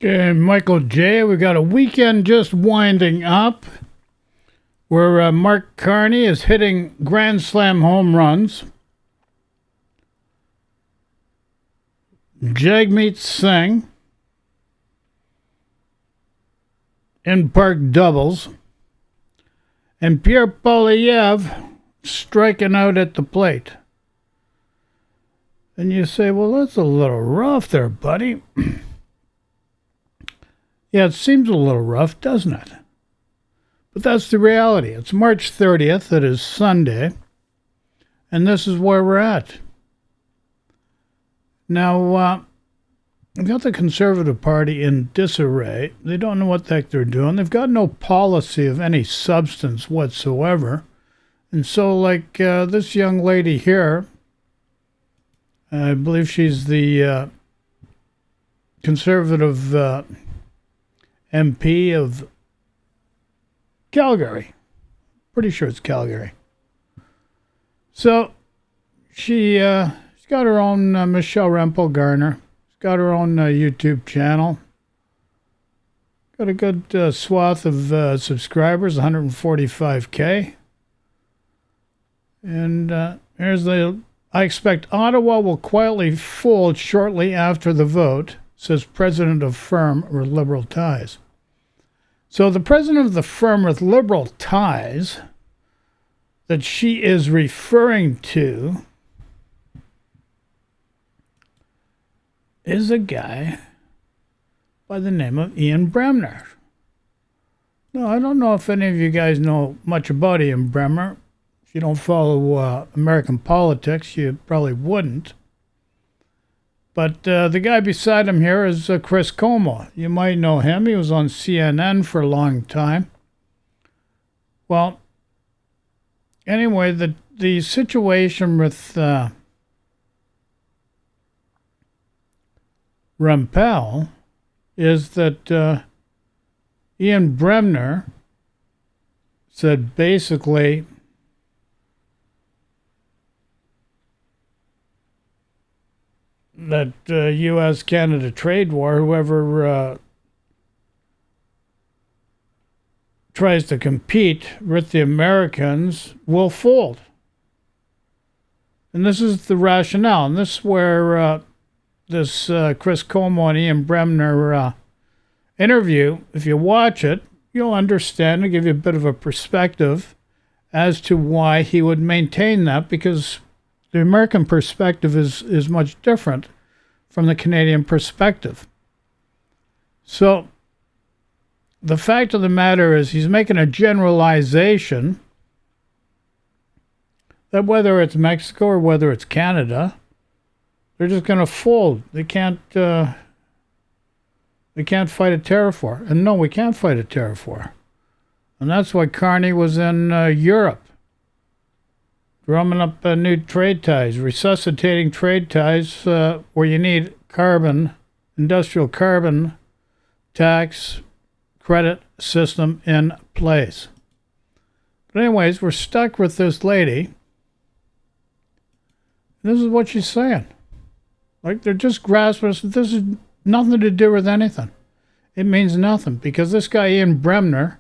Okay, Michael J. We got a weekend just winding up where Mark Carney is hitting Grand Slam home runs. Jagmeet Singh in park doubles. And Leader Poilievre striking out at the plate. And you say, well, that's a little rough there, buddy. Yeah, it seems a little rough, doesn't it? But that's the reality. It's March 30th. It is Sunday. And this is where we're at. Now, we've got the Conservative Party in disarray. They don't know what the heck they're doing. They've got no policy of any substance whatsoever. And so, like this young lady here, I believe she's the Conservative MP of Calgary. Pretty sure it's Calgary. So she's got her own Michelle Rempel Garner. She's got her own YouTube channel. Got a good swath of subscribers, 145K. And here's I expect Ottawa will quietly fold shortly after the vote, says president of firm with Liberal ties. So the president of the firm with Liberal ties that she is referring to is a guy by the name of Ian Bremner. Now, I don't know if any of you guys know much about Ian Bremner. If you don't follow American politics, you probably wouldn't. But the guy beside him here is Chris Como. You might know him. He was on CNN for a long time. Well, anyway, the situation with Rempel is that Ian Bremner said basically that U.S.-Canada trade war, whoever tries to compete with the Americans will fold. And this is the rationale. And this is where this Chris Como and Ian Bremner interview, if you watch it, you'll understand and give you a bit of a perspective as to why he would maintain that, because the American perspective is much different from the Canadian perspective. So the fact of the matter is he's making a generalization that whether it's Mexico or whether it's Canada, they're just going to fold. They can't fight a tariff war. And no, we can't fight a tariff war. And that's why Carney was in Europe, drumming up new trade ties, resuscitating trade ties where you need industrial carbon tax credit system in place. But anyways, we're stuck with this lady. This is what she's saying. Like, they're just grasping us. This is nothing to do with anything. It means nothing because this guy Ian Bremner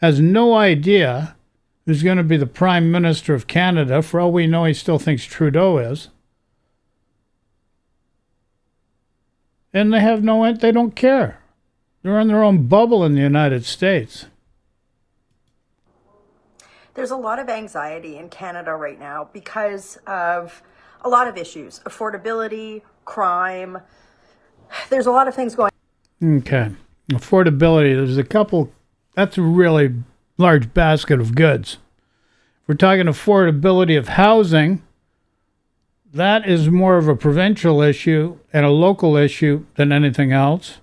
has no idea who's going to be the Prime Minister of Canada. For all we know, he still thinks Trudeau is. And they don't care. They're in their own bubble in the United States. There's a lot of anxiety in Canada right now because of a lot of issues. Affordability, crime. There's a lot of things going on. Okay. Affordability. There's a couple. That's a really large basket of goods. If we're talking affordability of housing, that is more of a provincial issue and a local issue than anything else.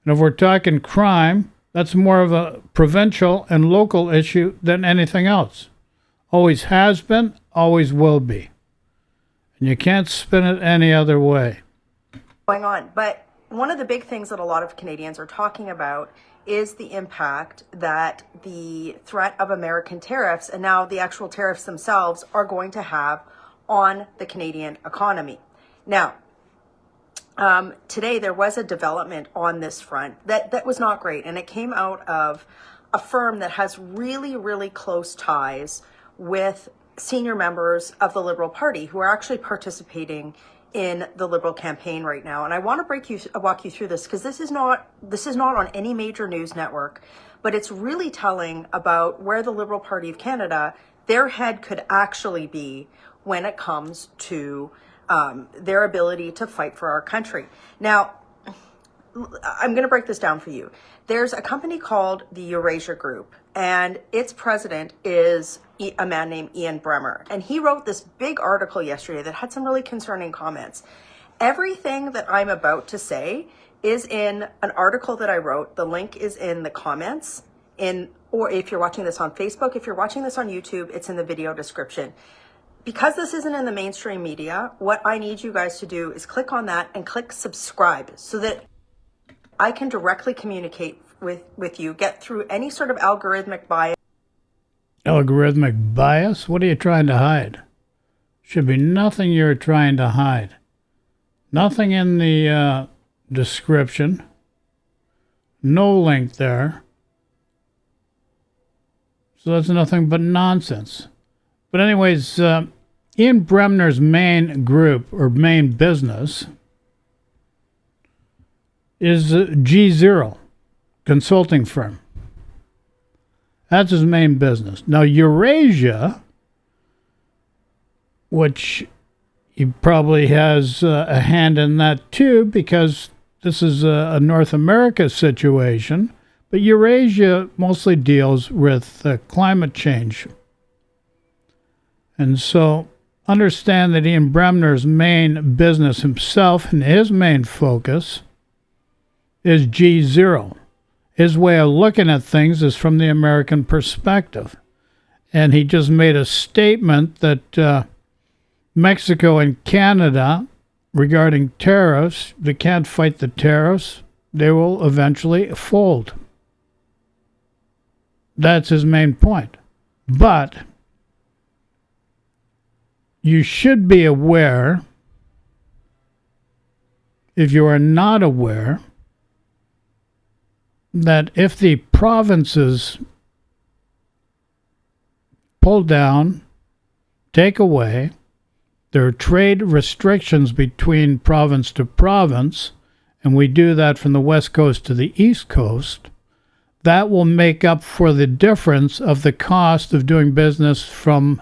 And if we're talking crime, that's more of a provincial and local issue than anything else. Always has been, always will be. And you can't spin it any other way. Going on. But one of the big things that a lot of Canadians are talking about is the impact that the threat of American tariffs and now the actual tariffs themselves are going to have on the Canadian economy. Now, today there was a development on this front that was not great, and it came out of a firm that has really, really close ties with senior members of the Liberal Party who are actually participating in the Liberal campaign right now. And I want to walk you through this, because this is not on any major news network, but it's really telling about where the Liberal Party of Canada, their head could actually be when it comes to their ability to fight for our country. Now, I'm going to break this down for you. There's a company called the Eurasia Group, and its president is a man named Ian Bremmer. And he wrote this big article yesterday that had some really concerning comments. Everything that I'm about to say is in an article that I wrote. The link is in the comments, or if you're watching this on Facebook, if you're watching this on YouTube, it's in the video description. Because this isn't in the mainstream media, what I need you guys to do is click on that and click subscribe, so that I can directly communicate with you, get through any sort of algorithmic bias. Algorithmic bias? What are you trying to hide? Should be nothing you're trying to hide. Nothing in the description. No link there. So that's nothing but nonsense. But anyways, Ian Bremner's main group, or main business, is G0 consulting firm. That's his main business. Now, Eurasia, which he probably has a hand in that too, because this is a North America situation, but Eurasia mostly deals with climate change. And so understand that Ian Bremner's main business himself, and his main focus, is G0. His way of looking at things is from the American perspective. And he just made a statement that Mexico and Canada, regarding tariffs, they can't fight the tariffs. They will eventually fold. That's his main point. But you should be aware, if you are not aware, that if the provinces pull down, take away, there are trade restrictions between province to province, and we do that from the West Coast to the East Coast, that will make up for the difference of the cost of doing business from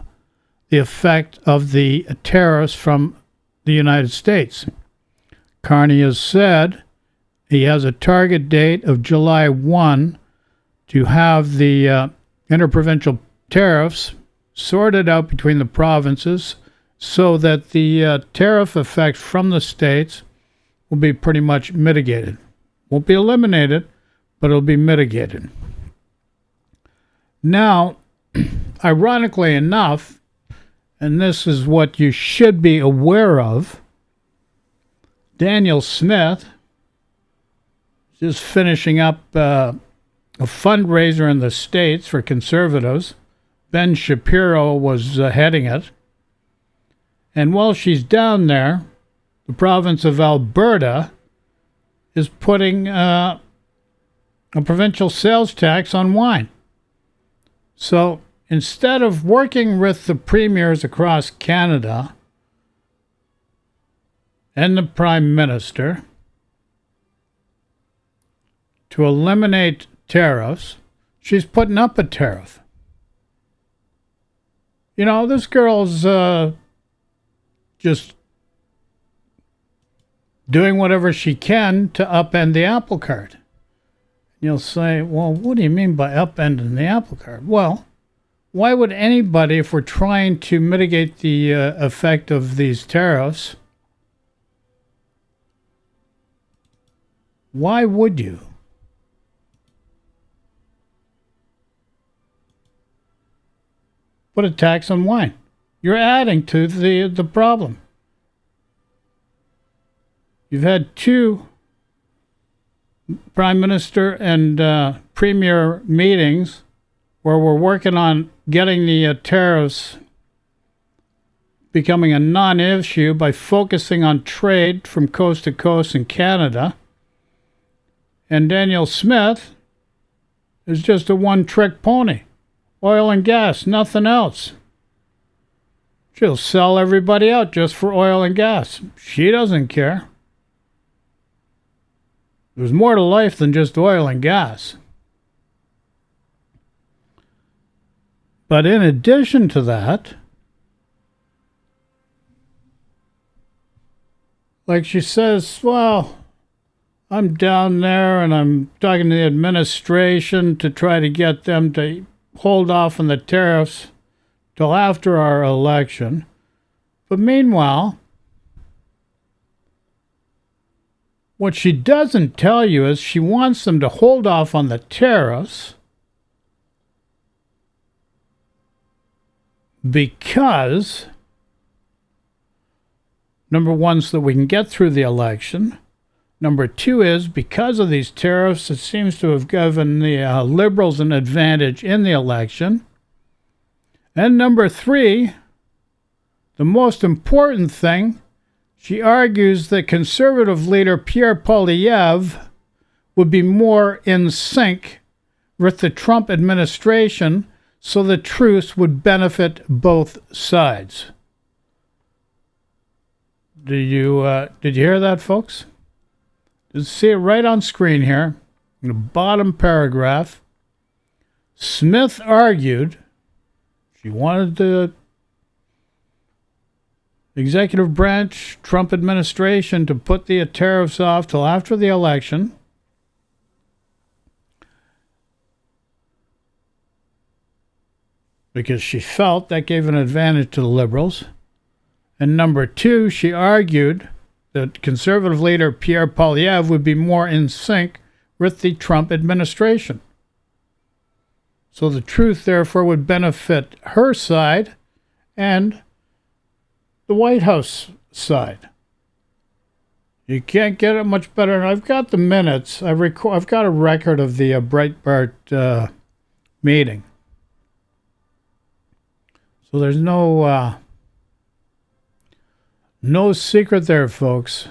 the effect of the tariffs from the United States. Carney has said he has a target date of July 1 to have the interprovincial tariffs sorted out between the provinces, so that the tariff effect from the states will be pretty much mitigated. Won't be eliminated, but it'll be mitigated. Now, ironically enough, and this is what you should be aware of, Daniel Smith just finishing up a fundraiser in the States for conservatives. Ben Shapiro was heading it. And while she's down there, the province of Alberta is putting a provincial sales tax on wine. So instead of working with the premiers across Canada and the Prime Minister to eliminate tariffs, she's putting up a tariff. You know, this girl's just doing whatever she can to upend the apple cart. You'll say, well, what do you mean by upending the apple cart? Well, why would anybody, if we're trying to mitigate the effect of these tariffs, why would you? Put a tax on wine. You're adding to the problem. You've had two Prime Minister and Premier meetings where we're working on getting the tariffs becoming a non-issue by focusing on trade from coast to coast in Canada. And Danielle Smith is just a one-trick pony. Oil and gas, nothing else. She'll sell everybody out just for oil and gas. She doesn't care. There's more to life than just oil and gas. But in addition to that, like she says, well, I'm down there and I'm talking to the administration to try to get them to hold off on the tariffs till after our election. But meanwhile, what she doesn't tell you is she wants them to hold off on the tariffs because, number one, so that we can get through the election. Number two is, because of these tariffs, it seems to have given the Liberals an advantage in the election. And number three, the most important thing, she argues that Conservative leader Pierre Poilievre would be more in sync with the Trump administration, so the truce would benefit both sides. Did you hear that, folks? You see it right on screen here, in the bottom paragraph. Smith argued she wanted the executive branch, Trump administration, to put the tariffs off till after the election. Because she felt that gave an advantage to the Liberals. And number two, she argued that Conservative leader Pierre Poilievre would be more in sync with the Trump administration. So the truth, therefore, would benefit her side and the White House side. You can't get it much better. And I've got the minutes. I've got a record of the Breitbart meeting. So there's no secret there, folks.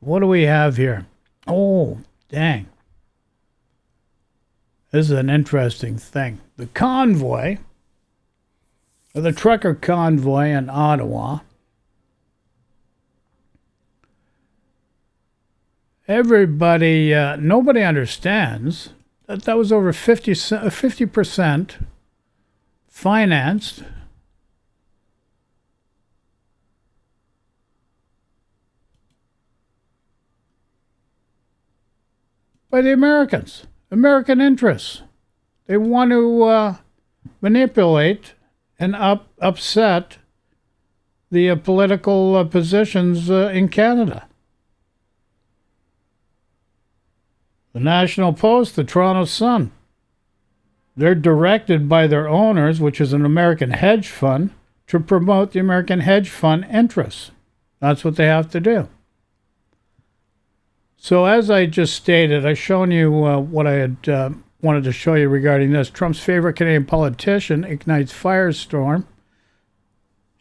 What do we have here? Oh, dang. This is an interesting thing. The convoy, the trucker convoy in Ottawa, nobody understands that was over 50% financed by the Americans, American interests. They want to manipulate and upset the political positions in Canada. The National Post, the Toronto Sun, they're directed by their owners, which is an American hedge fund, to promote the American hedge fund interests. That's what they have to do. So as I just stated, I've shown you what I had wanted to show you regarding this. Trump's favorite Canadian politician ignites firestorm.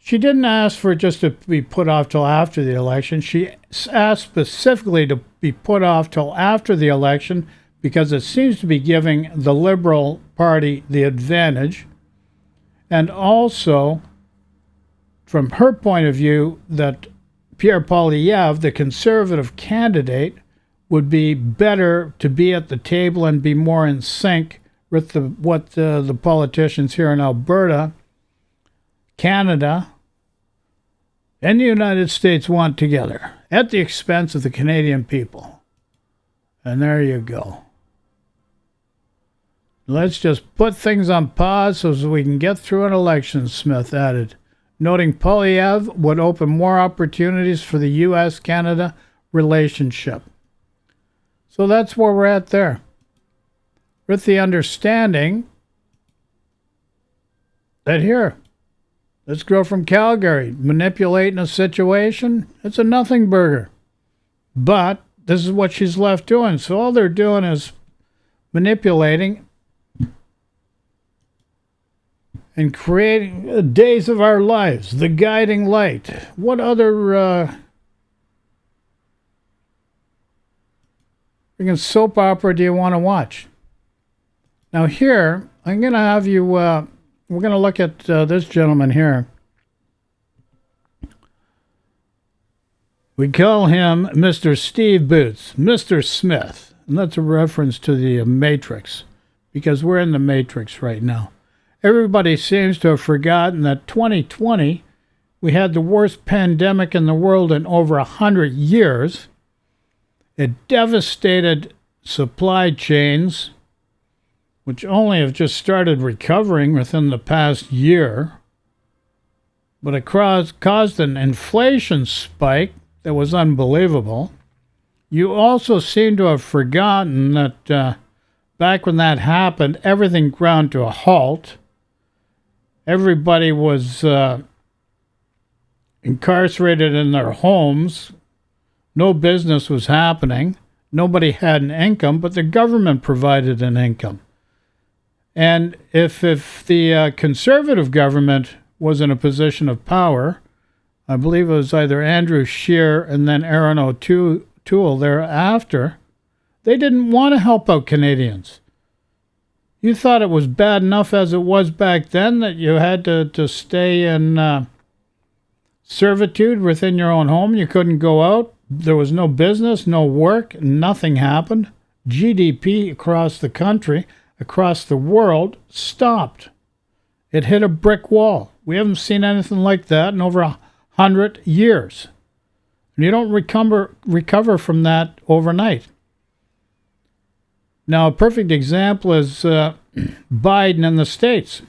She didn't ask for it just to be put off till after the election. She asked specifically to be put off till after the election because it seems to be giving the Liberal Party the advantage. And also, from her point of view, that Pierre Poilievre, the Conservative candidate, would be better to be at the table and be more in sync with what the politicians here in Alberta, Canada, and the United States want together, at the expense of the Canadian people. And there you go. Let's just put things on pause so we can get through an election, Smith added, noting Poilievre would open more opportunities for the U.S.-Canada relationship. So that's where we're at there. With the understanding that here, this girl from Calgary manipulating a situation, it's a nothing burger. But this is what she's left doing. So all they're doing is manipulating and creating days of our lives, the guiding light. What other freaking soap opera do you want to watch? Now here, I'm going to have you, we're going to look at this gentleman here. We call him Mr. Steve Boots, Mr. Smith. And that's a reference to the Matrix, because we're in the Matrix right now. Everybody seems to have forgotten that 2020, we had the worst pandemic in the world in over 100 years. It devastated supply chains, which only have just started recovering within the past year. But it caused an inflation spike that was unbelievable. You also seem to have forgotten that back when that happened, everything ground to a halt. Everybody was incarcerated in their homes. No business was happening. Nobody had an income, but the government provided an income. And if the conservative government was in a position of power, I believe it was either Andrew Scheer and then Aaron O'Toole thereafter, they didn't want to help out Canadians. You thought it was bad enough as it was back then that you had to stay in servitude within your own home. You couldn't go out. There was no business, no work. Nothing happened. GDP across the country, across the world, stopped. It hit a brick wall. We haven't seen anything like that in over 100 years. And you don't recover from that overnight. Now, a perfect example is Biden in the States.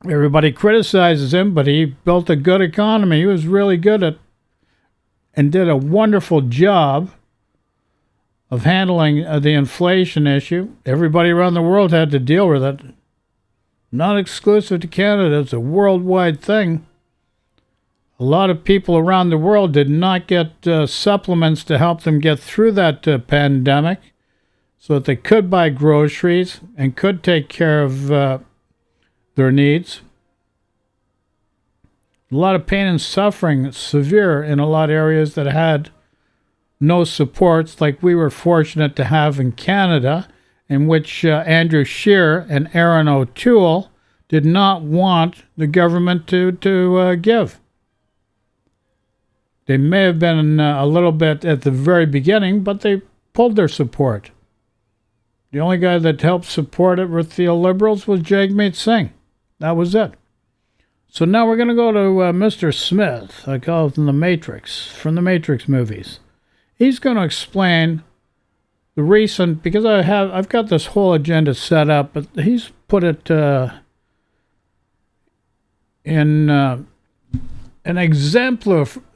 Everybody criticizes him, but he built a good economy. He was really good at and did a wonderful job of handling the inflation issue. Everybody around the world had to deal with it. Not exclusive to Canada. It's a worldwide thing. A lot of people around the world did not get supplements to help them get through that pandemic so that they could buy groceries and could take care of their needs. A lot of pain and suffering, severe in a lot of areas that had no supports like we were fortunate to have in Canada, in which Andrew Scheer and Aaron O'Toole did not want the government to give. They may have been a little bit at the very beginning, but they pulled their support. The only guy that helped support it with the Liberals was Jagmeet Singh. That was it. So now we're going to go to Mr. Smith. I call him the Matrix, from the Matrix movies. He's going to explain the recent, because I've got this whole agenda set up, but he's put it in an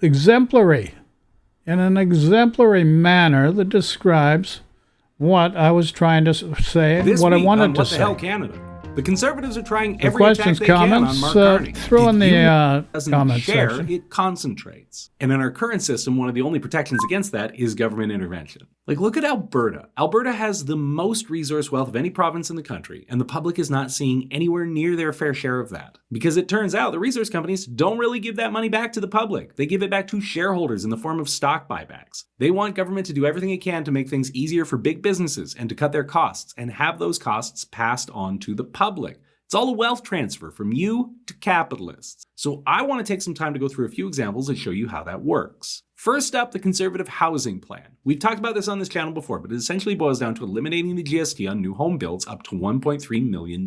exemplary manner that describes what I was trying to say and what I wanted to say. What the hell, Canada? The Conservatives are trying For every attack questions, they can on comments, Mark Carney. throw in the comment share, section. it concentrates. And in our current system, one of the only protections against that is government intervention. Like, look at Alberta. Alberta has the most resource wealth of any province in the country, and the public is not seeing anywhere near their fair share of that. Because it turns out the resource companies don't really give that money back to the public. They give it back to shareholders in the form of stock buybacks. They want government to do everything it can to make things easier for big businesses and to cut their costs and have those costs passed on to the public. It's all a wealth transfer from you to capitalists. So I want to take some time to go through a few examples and show you how that works. First up, the Conservative Housing Plan. We've talked about this on this channel before, but it essentially boils down to eliminating the GST on new home builds up to $1.3 million.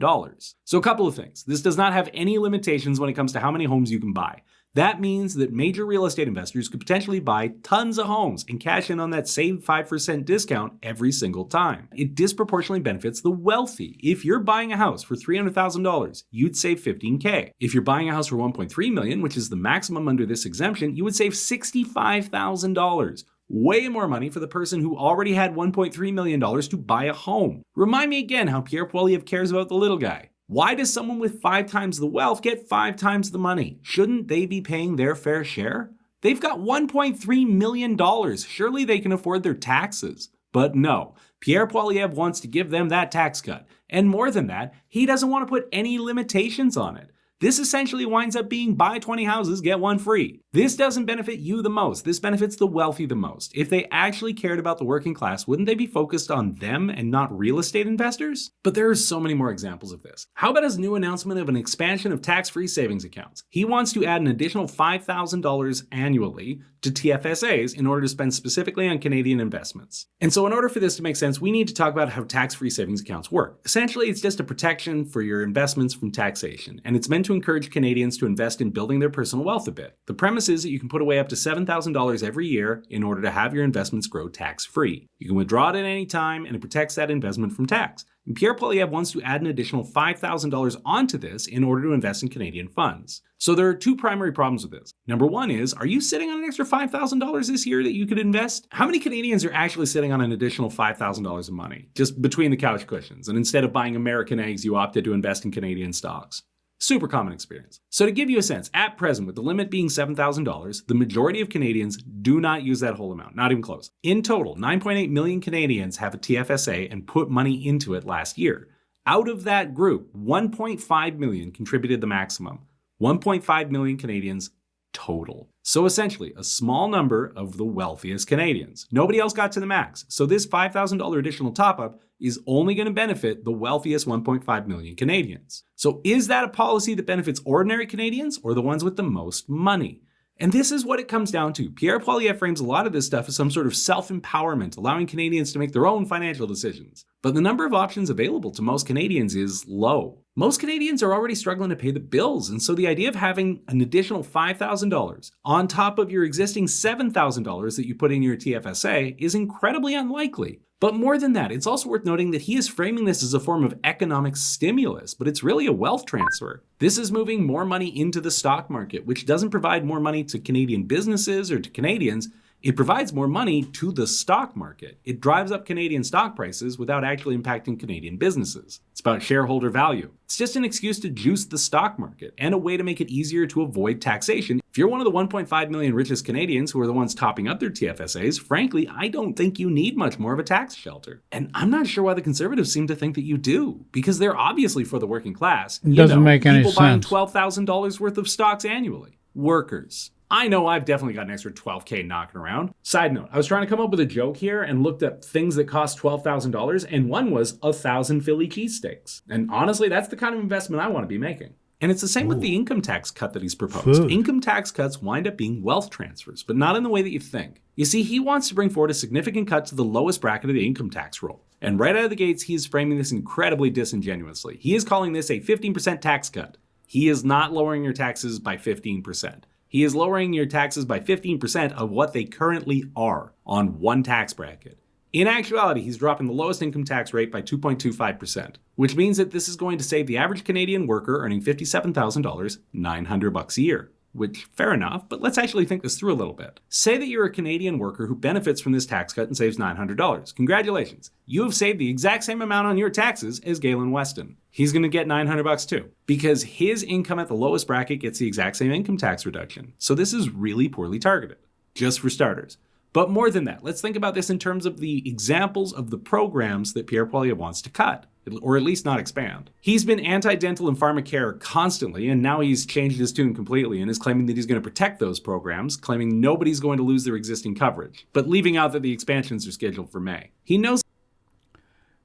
So a couple of things. This does not have any limitations when it comes to how many homes you can buy. That means that major real estate investors could potentially buy tons of homes and cash in on that same 5% discount every single time. It disproportionately benefits the wealthy. If you're buying a house for $300,000, you'd save $15K. If you're buying a house for $1.3 million, which is the maximum under this exemption, you would save $65,000. Way more money for the person who already had $1.3 million to buy a home. Remind me again how Pierre Poilievre cares about the little guy. Why does someone with 5 times the wealth get 5 times the money? Shouldn't they be paying their fair share? They've got $1.3 million. Surely they can afford their taxes. But no, Pierre Poilievre wants to give them that tax cut. And more than that, he doesn't want to put any limitations on it. This essentially winds up being buy 20 houses, get one free. This doesn't benefit you the most. This benefits the wealthy the most. If they actually cared about the working class, wouldn't they be focused on them and not real estate investors? But there are so many more examples of this. How about his new announcement of an expansion of tax-free savings accounts? He wants to add an additional $5,000 annually to TFSAs in order to spend specifically on Canadian investments. And so in order for this to make sense, we need to talk about how tax-free savings accounts work. Essentially, it's just a protection for your investments from taxation, and it's meant to encourage Canadians to invest in building their personal wealth a bit. The premise is that you can put away up to $7,000 every year in order to have your investments grow tax-free. You can withdraw it at any time, and it protects that investment from tax. And Pierre Poilievre wants to add an additional $5,000 onto this in order to invest in Canadian funds. So there are two primary problems with this. Number one is, are you sitting on an extra $5,000 this year that you could invest? How many Canadians are actually sitting on an additional $5,000 of money, just between the couch cushions, and instead of buying American eggs, you opted to invest in Canadian stocks? Super common experience. So to give you a sense, at present, with the limit being $7,000, the majority of Canadians do not use that whole amount, not even close. In total, 9.8 million Canadians have a TFSA and put money into it last year. Out of that group, 1.5 million contributed the maximum. 1.5 million Canadians total. So essentially, a small number of the wealthiest Canadians. Nobody else got to the max. So this $5,000 additional top-up is only going to benefit the wealthiest 1.5 million Canadians. So is that a policy that benefits ordinary Canadians or the ones with the most money? And this is what it comes down to. Pierre Poilievre frames a lot of this stuff as some sort of self-empowerment, allowing Canadians to make their own financial decisions. But the number of options available to most Canadians is low. Most Canadians are already struggling to pay the bills, and so the idea of having an additional $5,000 on top of your existing $7,000 that you put in your TFSA is incredibly unlikely. But more than that, it's also worth noting that he is framing this as a form of economic stimulus, but it's really a wealth transfer. This is moving more money into the stock market, which doesn't provide more money to Canadian businesses or to Canadians. It provides more money to the stock market. It drives up Canadian stock prices without actually impacting Canadian businesses. It's about shareholder value. It's just an excuse to juice the stock market and a way to make it easier to avoid taxation. If you're one of the 1.5 million richest Canadians who are the ones topping up their TFSAs, frankly, I don't think you need much more of a tax shelter. And I'm not sure why the Conservatives seem to think that you do, because they're obviously for the working class. It doesn't make any sense. People buying $12,000 worth of stocks annually. Workers. I know I've definitely got an extra $12K knocking around. Side note, I was trying to come up with a joke here and looked up things that cost $12,000, and one was 1,000 Philly cheesesteaks. And honestly, that's the kind of investment I want to be making. And it's the same with the income tax cut that he's proposed. Income tax cuts wind up being wealth transfers, but not in the way that you think. You see, he wants to bring forward a significant cut to the lowest bracket of the income tax roll. And right out of the gates, he is framing this incredibly disingenuously. He is calling this a 15% tax cut. He is not lowering your taxes by 15%. He is lowering your taxes by 15% of what they currently are on one tax bracket. In actuality, he's dropping the lowest income tax rate by 2.25%, which means that this is going to save the average Canadian worker earning $57,000 $900 a year. Which, fair enough, but let's actually think this through a little bit. Say that you're a Canadian worker who benefits from this tax cut and saves $900. Congratulations. You have saved the exact same amount on your taxes as Galen Weston. He's going to get $900 too, because his income at the lowest bracket gets the exact same income tax reduction. So this is really poorly targeted, just for starters. But more than that, let's think about this in terms of the examples of the programs that Pierre Poilievre wants to cut, or at least not expand. He's been anti-dental and pharmacare constantly, and now he's changed his tune completely and is claiming that he's going to protect those programs, claiming nobody's going to lose their existing coverage, but leaving out that the expansions are scheduled for May. He knows.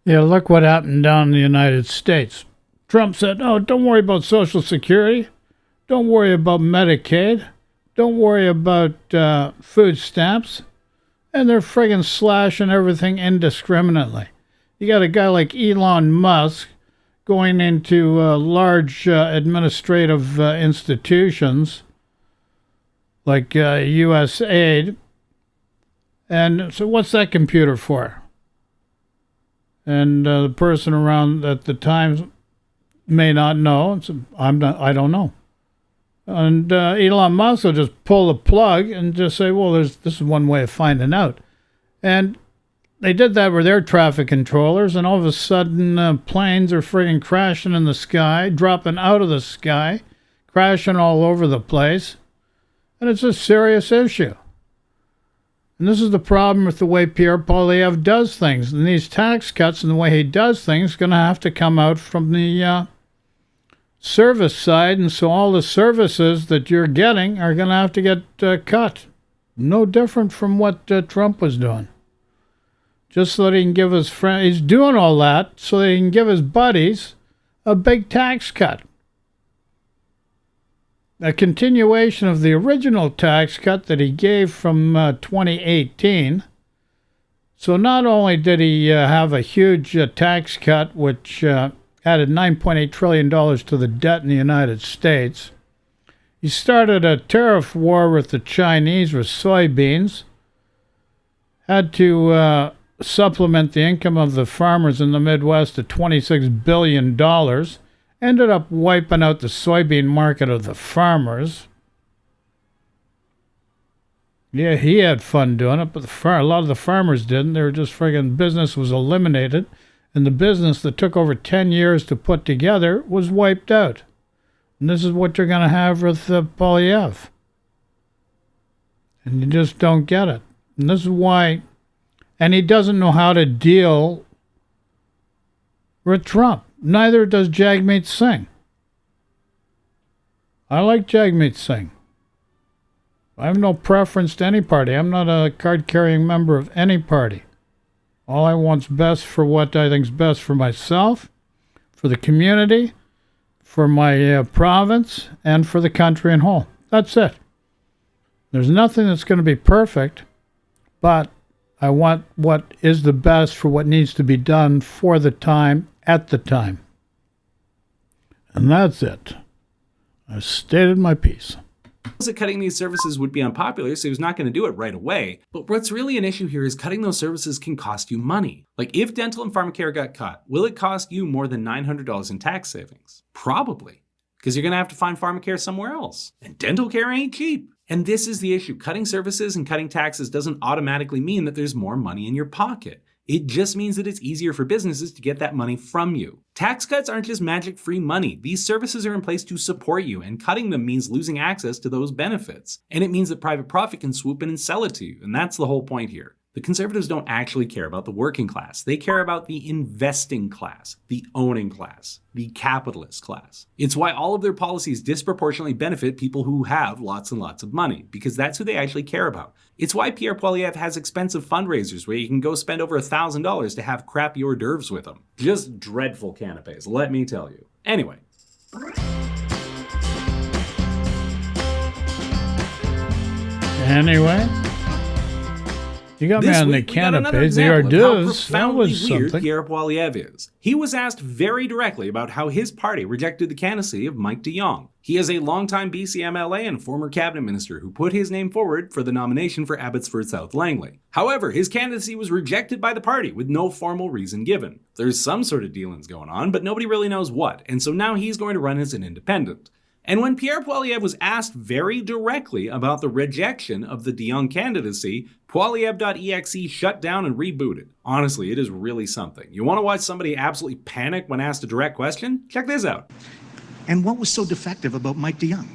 Yeah, look what happened down in the United States. Trump said, oh, don't worry about Social Security. Don't worry about Medicaid. Don't worry about food stamps. And they're friggin' slashing everything indiscriminately. You got a guy like Elon Musk going into large administrative institutions like USAID. And so what's that computer for? And the person around at the time may not know. So I don't know. And Elon Musk will just pull the plug and just say, well, this is one way of finding out. And they did that with air traffic controllers, and all of a sudden planes are friggin' crashing in the sky, dropping out of the sky, crashing all over the place. And it's a serious issue. And this is the problem with the way Pierre Poilievre does things. And these tax cuts and the way he does things is going to have to come out from the service side. And so all the services that you're getting are going to have to get cut. No different from what Trump was doing. Just so that he can give his friends, he's doing all that so that he can give his buddies a big tax cut. A continuation of the original tax cut that he gave from 2018. So not only did he have a huge tax cut, which added $9.8 trillion to the debt in the United States, he started a tariff war with the Chinese with soybeans, had to supplement the income of the farmers in the Midwest to $26 billion, ended up wiping out the soybean market of the farmers. Yeah, he had fun doing it, but a lot of the farmers didn't. They were just friggin' business was eliminated, and the business that took over 10 years to put together was wiped out. And this is what you're going to have with Poilievre. And you just don't get it. And this is why, and he doesn't know how to deal with Trump. Neither does Jagmeet Singh. I like Jagmeet Singh. I have no preference to any party. I'm not a card-carrying member of any party. All I want's best for what I think's best for myself, for the community, for my province, and for the country in whole. That's it. There's nothing that's going to be perfect, but I want what is the best for what needs to be done for the time, at the time. And that's it. I've stated my piece. That cutting these services would be unpopular, so he was not going to do it right away. But what's really an issue here is cutting those services can cost you money. Like if dental and pharmacare got cut, will it cost you more than $900 in tax savings? Probably, because you're going to have to find pharmacare somewhere else. And dental care ain't cheap. And this is the issue. Cutting services and cutting taxes doesn't automatically mean that there's more money in your pocket. It just means that it's easier for businesses to get that money from you. Tax cuts aren't just magic free money. These services are in place to support you, and cutting them means losing access to those benefits. And it means that private profit can swoop in and sell it to you, and that's the whole point here. The conservatives don't actually care about the working class. They care about the investing class, the owning class, the capitalist class. It's why all of their policies disproportionately benefit people who have lots and lots of money, because that's who they actually care about. It's why Pierre Poilievre has expensive fundraisers where you can go spend over $1,000 to have crappy hors d'oeuvres with him. Just dreadful canapes, let me tell you. Anyway. You got me on the canapes, the hors d'oeuvres. That was weird something. Pierre Poilievre is. He was asked very directly about how his party rejected the candidacy of Mike DeYoung. He is a longtime BC MLA and former cabinet minister who put his name forward for the nomination for Abbotsford South Langley. However, his candidacy was rejected by the party with no formal reason given. There's some sort of dealings going on, but nobody really knows what, and so now he's going to run as an independent. And when Pierre Poilievre was asked very directly about the rejection of the DeYoung candidacy, Poilievre.exe shut down and rebooted. Honestly, it is really something. You want to watch somebody absolutely panic when asked a direct question? Check this out. And what was so defective about Mike DeYoung?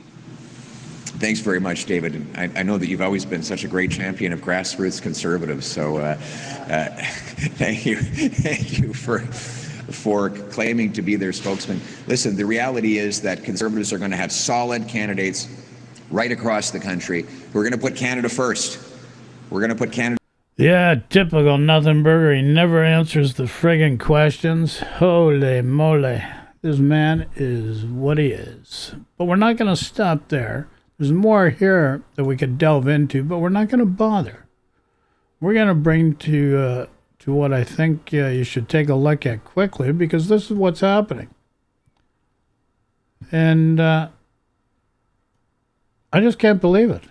Thanks very much, David. And I know that you've always been such a great champion of grassroots conservatives, so thank you for claiming to be their spokesman. Listen, the reality is that conservatives are going to have solid candidates right across the country who are going to put Canada first. We're going to put Canada. Yeah, typical nothing burger. He never answers the friggin' questions. Holy moly. This man is what he is. But we're not going to stop there. There's more here that we could delve into, but we're not going to bother. We're going to bring to what I think you should take a look at quickly, because this is what's happening. And I just can't believe it.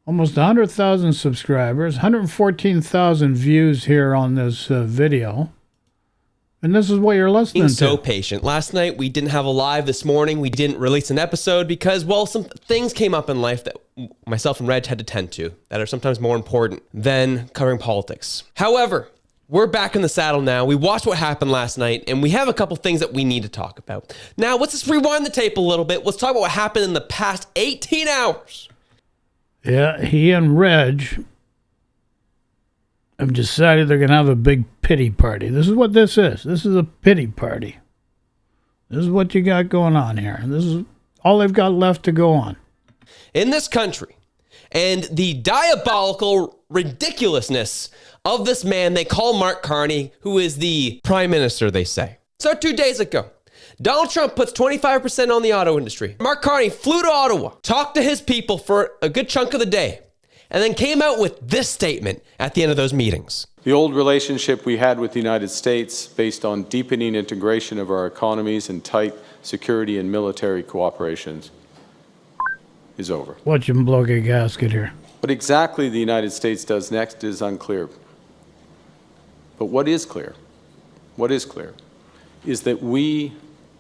Almost 100,000 subscribers, 114,000 views here on this video. And this is what you're listening to. So patient. Last night we didn't have a live. This morning we didn't release an episode because, well, some things came up in life that myself and Reg had to tend to that are sometimes more important than covering politics. However, We're back in the saddle now. We watched what happened last night, and we have a couple things that we need to talk about. Now, let's just rewind the tape a little bit. Let's talk about what happened in the past 18 hours. Yeah, he and Reg have decided they're going to have a big pity party. This is what this is. This is a pity party. This is what you got going on here. This is all they've got left to go on. In this country, and the diabolical ridiculousness of this man they call Mark Carney, who is the prime minister, they say. So 2 days ago, Donald Trump puts 25% on the auto industry. Mark Carney flew to Ottawa, talked to his people for a good chunk of the day, and then came out with this statement at the end of those meetings. The old relationship we had with the United States, based on deepening integration of our economies and tight security and military cooperations, is over. Watch him blow a gasket here. What exactly the United States does next is unclear. But what is clear is that we,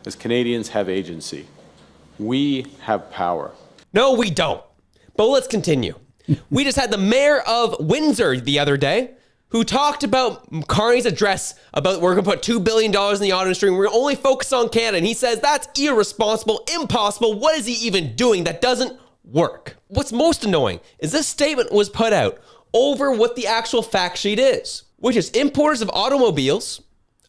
as Canadians, have agency. We have power. No, we don't. But let's continue. We just had the mayor of Windsor the other day who talked about Carney's address about we're going to put $2 billion in the auto industry and we're going to only focus on Canada. And he says that's irresponsible, impossible. What is he even doing? That doesn't work. What's most annoying is this statement was put out over what the actual fact sheet is, which is importers of automobiles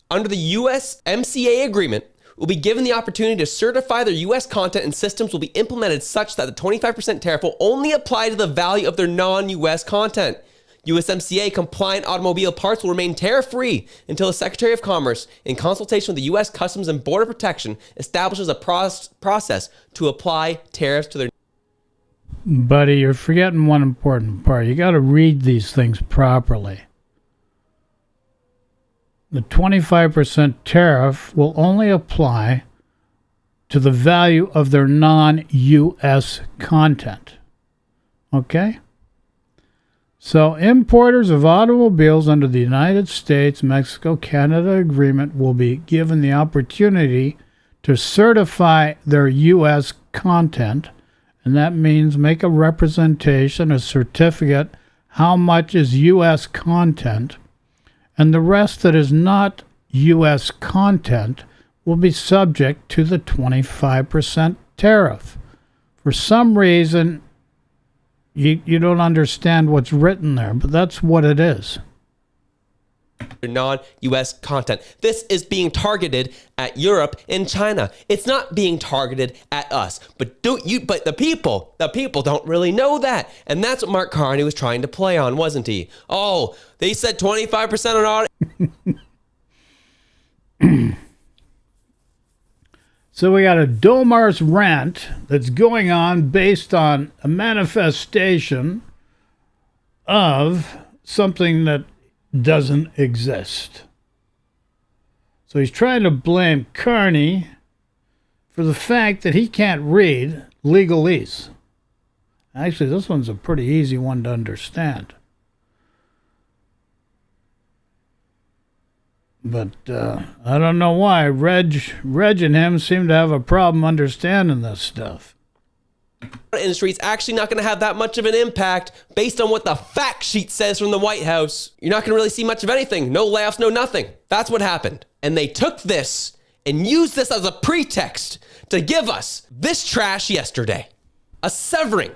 under the USMCA agreement will be given the opportunity to certify their U.S. content, and systems will be implemented such that the 25% tariff will only apply to the value of their non-U.S. content. USMCA compliant automobile parts will remain tariff-free until the Secretary of Commerce, in consultation with the U.S. Customs and Border Protection, establishes a process to apply tariffs to their... Buddy, you're forgetting one important part. You got to read these things properly. The 25% tariff will only apply to the value of their non-U.S. content. Okay? So importers of automobiles under the United States, Mexico, Canada agreement will be given the opportunity to certify their U.S. content, and that means make a representation, a certificate, how much is U.S. content, and the rest that is not U.S. content will be subject to the 25% tariff. For some reason, you don't understand what's written there, but that's what it is. Non-U.S. content. This is being targeted at Europe and China. It's not being targeted at us. But the people don't really know that. And that's what Mark Carney was trying to play on, wasn't he? Oh, they said 25% on auto. So we got a Domar's rant that's going on based on a manifestation of something that doesn't exist. So he's trying to blame Carney for the fact that he can't read legalese. Actually, this one's a pretty easy one to understand. But I don't know why. Reg and him seem to have a problem understanding this stuff. Industry is actually not going to have that much of an impact based on what the fact sheet says from the White House. You're not going to really see much of anything. No layoffs, no nothing. That's what happened. And they took this and used this as a pretext to give us this trash yesterday. A severing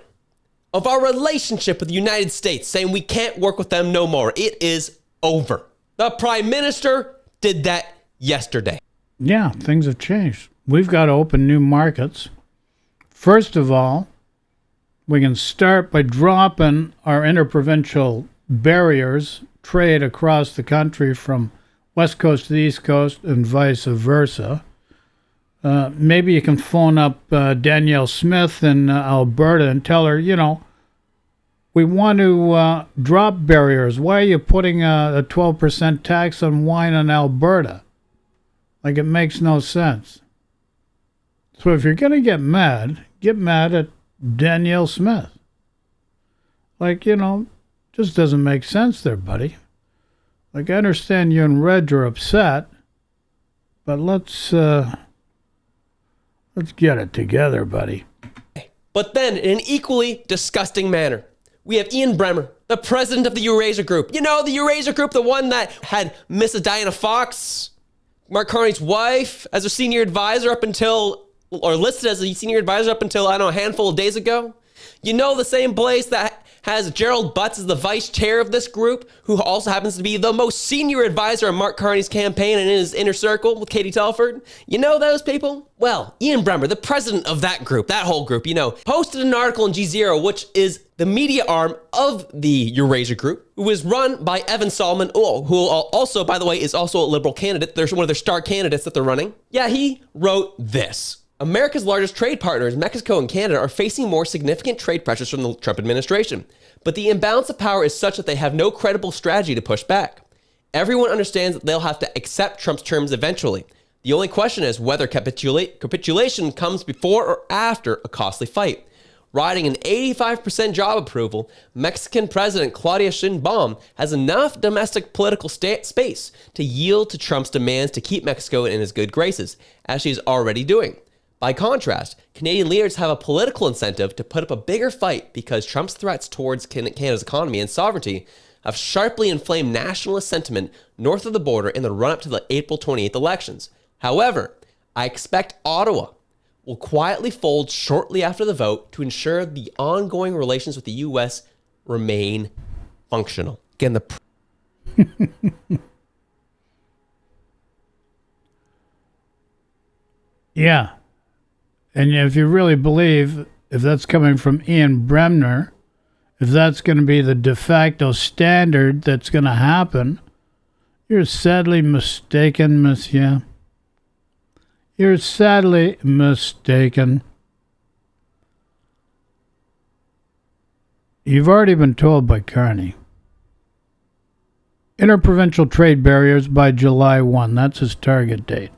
of our relationship with the United States, saying we can't work with them no more. It is over. The Prime Minister did that yesterday. Yeah, things have changed. We've got to open new markets. First of all, we can start by dropping our interprovincial barriers, trade across the country from West Coast to the East Coast and vice versa. Maybe you can phone up Danielle Smith in Alberta and tell her, we want to drop barriers. Why are you putting a 12% tax on wine in Alberta? Like, it makes no sense. So if you're going to get mad at Danielle Smith. Like, just doesn't make sense there, buddy. Like, I understand you and Reg are upset, but let's get it together, buddy. But then, in an equally disgusting manner, We have Ian Bremmer, the president of the Eurasia Group. You know, the Eurasia Group, the one that had Mrs. Diana Fox, Mark Carney's wife, as a senior advisor up until, or listed as a senior advisor up until, I don't know, a handful of days ago. You know, the same place that has Gerald Butts as the vice chair of this group, who also happens to be the most senior advisor on Mark Carney's campaign and in his inner circle with Katie Telford. You know those people? Well, Ian Bremmer, the president of that group, that whole group, you know, posted an article in G0, which is the media arm of the Eurasia Group, who is run by Evan Solomon, who also, by the way, is also a Liberal candidate. There's one of their star candidates that they're running. Yeah, he wrote this. America's largest trade partners, Mexico and Canada, are facing more significant trade pressures from the Trump administration. But the imbalance of power is such that they have no credible strategy to push back. Everyone understands that they'll have to accept Trump's terms eventually. The only question is whether capitulation comes before or after a costly fight. Riding an 85% job approval, Mexican President Claudia Sheinbaum has enough domestic political space to yield to Trump's demands to keep Mexico in his good graces, as she is already doing. By contrast, Canadian leaders have a political incentive to put up a bigger fight because Trump's threats towards Canada's economy and sovereignty have sharply inflamed nationalist sentiment north of the border in the run-up to the April 28th elections. However, I expect Ottawa will quietly fold shortly after the vote to ensure the ongoing relations with the U.S. remain functional. Again, Yeah. And if you really believe, if that's coming from Ian Bremner, if that's going to be the de facto standard that's going to happen, you're sadly mistaken, monsieur. You're sadly mistaken. You've already been told by Carney. Interprovincial trade barriers by July 1. That's his target date.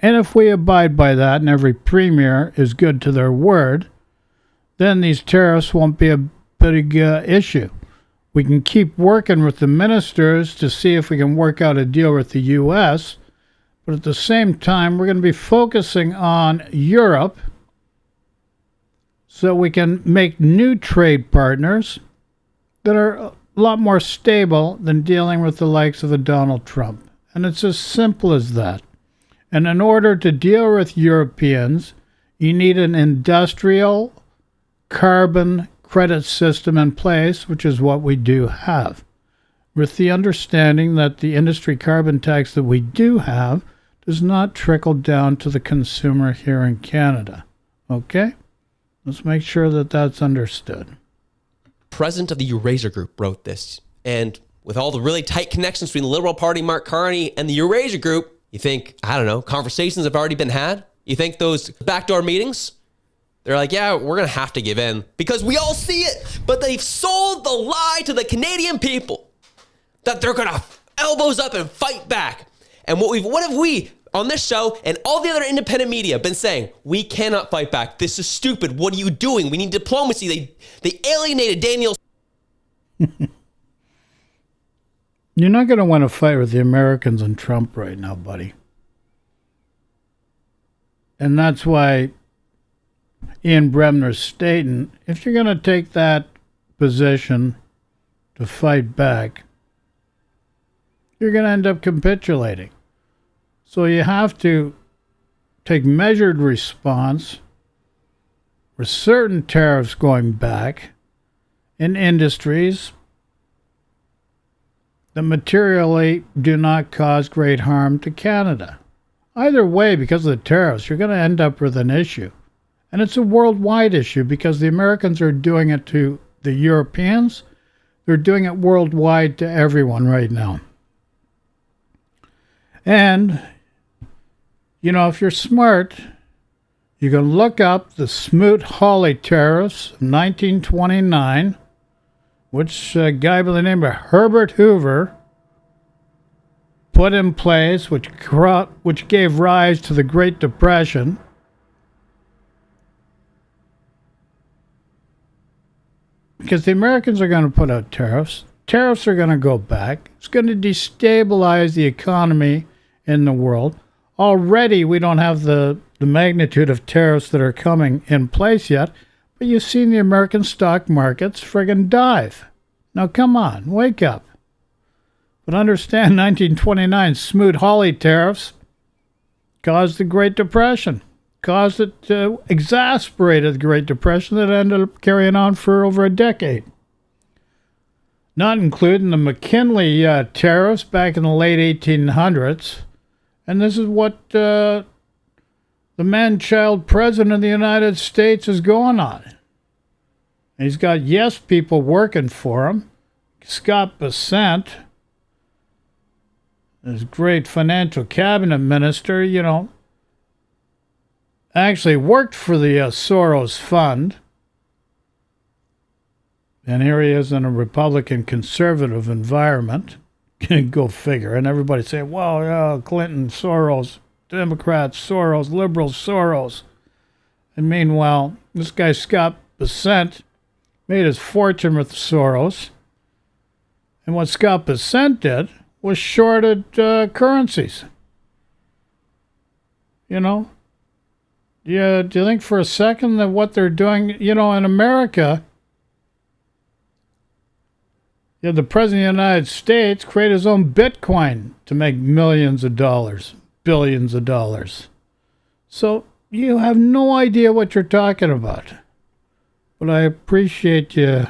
And if we abide by that and every premier is good to their word, then these tariffs won't be a big issue. We can keep working with the ministers to see if we can work out a deal with the U.S., but at the same time, we're going to be focusing on Europe so we can make new trade partners that are a lot more stable than dealing with the likes of a Donald Trump. And it's as simple as that. And in order to deal with Europeans, you need an industrial carbon credit system in place, which is what we do have, with the understanding that the industry carbon tax that we do have does not trickle down to the consumer here in Canada. Okay? Let's make sure that that's understood. President of the Eurasia Group wrote this. And with all the really tight connections between the Liberal Party, Mark Carney, and the Eurasia Group, you think, I don't know, conversations have already been had? You think those backdoor meetings? They're like, yeah, we're going to have to give in because we all see it. But they've sold the lie to the Canadian people that they're going to elbows up and fight back. And what have we on this show and all the other independent media been saying? We cannot fight back. This is stupid. What are you doing? We need diplomacy. They alienated Daniel. You're not going to want to fight with the Americans and Trump right now, buddy. And that's why Ian Bremner's stating, if you're going to take that position to fight back, you're going to end up capitulating. So you have to take measured response with certain tariffs going back in industries that materially do not cause great harm to Canada. Either way, because of the tariffs, you're going to end up with an issue. And it's a worldwide issue because the Americans are doing it to the Europeans. They're doing it worldwide to everyone right now. And, you know, if you're smart, you can look up the Smoot-Hawley tariffs of 1929, which a guy by the name of Herbert Hoover put in place, which gave rise to the Great Depression. Because the Americans are going to put out tariffs. Tariffs are going to go back. It's going to destabilize the economy in the world. Already, we don't have the magnitude of tariffs that are coming in place yet, But you've seen the American stock markets friggin' dive. Now come on, wake up. But understand 1929 Smoot-Hawley tariffs caused the Great Depression. Caused it to exasperated the Great Depression that ended up carrying on for over a decade. Not including the McKinley tariffs back in the late 1800s. And this is what the man-child president of the United States is going on. And he's got yes people working for him. Scott Bessent, this great financial cabinet minister, actually worked for the Soros Fund. And here he is in a Republican conservative environment. Go figure. And everybody say, well, yeah, Clinton, Soros, Democrats, Soros, liberals, Soros. And meanwhile, this guy Scott Bessent made his fortune with Soros. And what Scott Bessent did was shorted currencies. Yeah, do you think for a second that what they're doing, in America, the President of the United States created his own Bitcoin to make millions of dollars, billions of dollars. So you have no idea what you're talking about. But I appreciate you.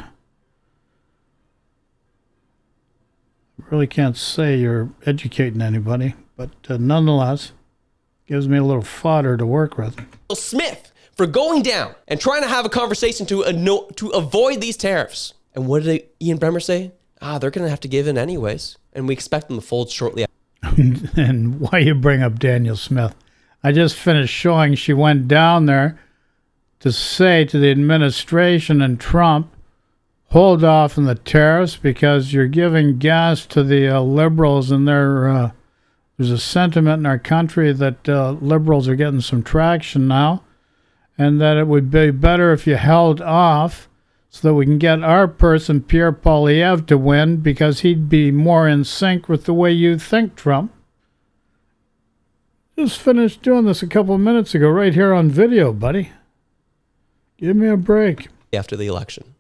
Really can't say you're educating anybody, but nonetheless, gives me a little fodder to work with. Smith for going down and trying to have a conversation to avoid these tariffs. And what did Ian Bremmer say? They're going to have to give in anyways, and we expect them to fold shortly after. And why you bring up Daniel Smith? I just finished showing she went down there to say to the administration and Trump, hold off on the tariffs because you're giving gas to the liberals, and there's a sentiment in our country that liberals are getting some traction now, and that it would be better if you held off so that we can get our person, Leader Poilievre, to win because he'd be more in sync with the way you think, Trump. Just finished doing this a couple of minutes ago right here on video, buddy. Give me a break. After the election.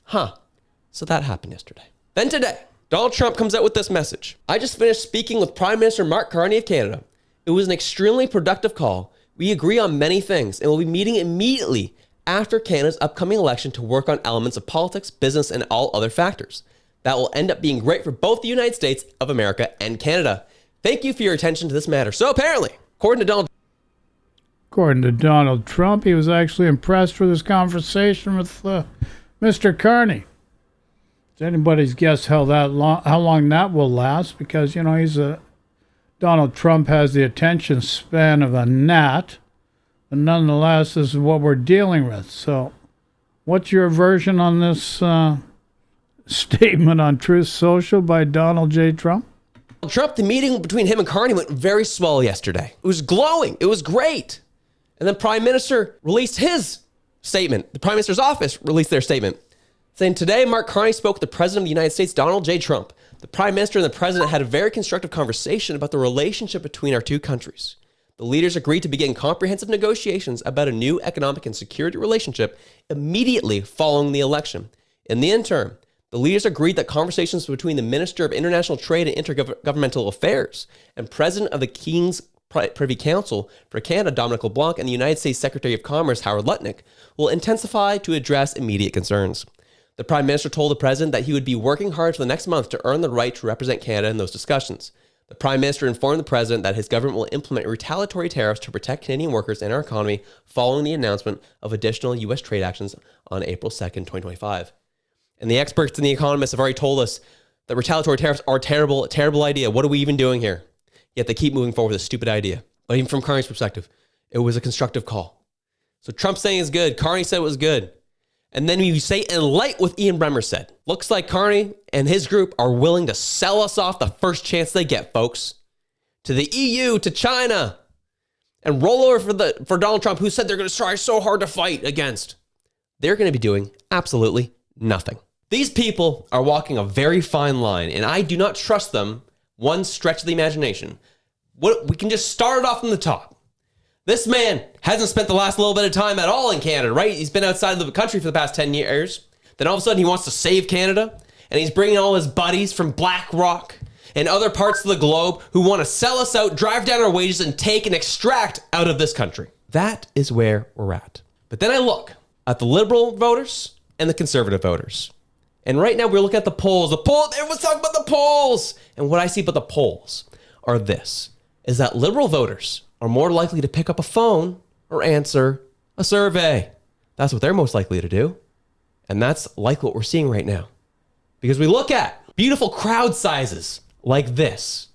So that happened yesterday. Then today, Donald Trump comes out with this message. I just finished speaking with Prime Minister Mark Carney of Canada. It was an extremely productive call. We agree on many things and we'll be meeting immediately after Canada's upcoming election to work on elements of politics, business, and all other factors. That will end up being great for both the United States of America and Canada. Thank you for your attention to this matter. So apparently, according to Donald Trump, he was actually impressed with his conversation with Mr. Carney. It's anybody's guess how long that will last, because Donald Trump has the attention span of a gnat, but nonetheless, this is what we're dealing with. So, what's your version on this statement on Truth Social by Donald J. Trump? The meeting between him and Carney went very swell yesterday. It was glowing. It was great. And then Prime Minister released his statement. The Prime Minister's office released their statement, saying, today, Mark Carney spoke with the President of the United States, Donald J. Trump. The Prime Minister and the President had a very constructive conversation about the relationship between our two countries. The leaders agreed to begin comprehensive negotiations about a new economic and security relationship immediately following the election. In the interim, the leaders agreed that conversations between the Minister of International Trade and Intergovernmental Affairs and President of the King's Privy Council for Canada, Dominic LeBlanc, and the United States Secretary of Commerce, Howard Lutnick, will intensify to address immediate concerns. The Prime Minister told the President that he would be working hard for the next month to earn the right to represent Canada in those discussions. The Prime Minister informed the President that his government will implement retaliatory tariffs to protect Canadian workers and our economy following the announcement of additional U.S. trade actions on April 2nd, 2025. And the experts and the economists have already told us that retaliatory tariffs are a terrible idea. What are we even doing here? Yet they keep moving forward with a stupid idea. But even from Carney's perspective, it was a constructive call. So Trump saying it's good. Carney said it was good. And then you say in light what Ian Bremmer said. Looks like Carney and his group are willing to sell us off the first chance they get, folks. To the EU, to China. And roll over for Donald Trump, who said they're going to try so hard to fight against. They're going to be doing absolutely nothing. These people are walking a very fine line, and I do not trust them one stretch of the imagination. We can just start it off from the top. This man hasn't spent the last little bit of time at all in Canada, right? He's been outside of the country for the past 10 years. Then all of a sudden he wants to save Canada, and he's bringing all his buddies from BlackRock and other parts of the globe who want to sell us out, drive down our wages, and take and extract out of this country. That is where we're at. But then I look at the Liberal voters and the Conservative voters. And right now we're looking at the polls. Everyone's talking about the polls. And what I see about the polls are this, is that Liberal voters are more likely to pick up a phone or answer a survey. That's what they're most likely to do. And that's like what we're seeing right now. Because we look at beautiful crowd sizes like this.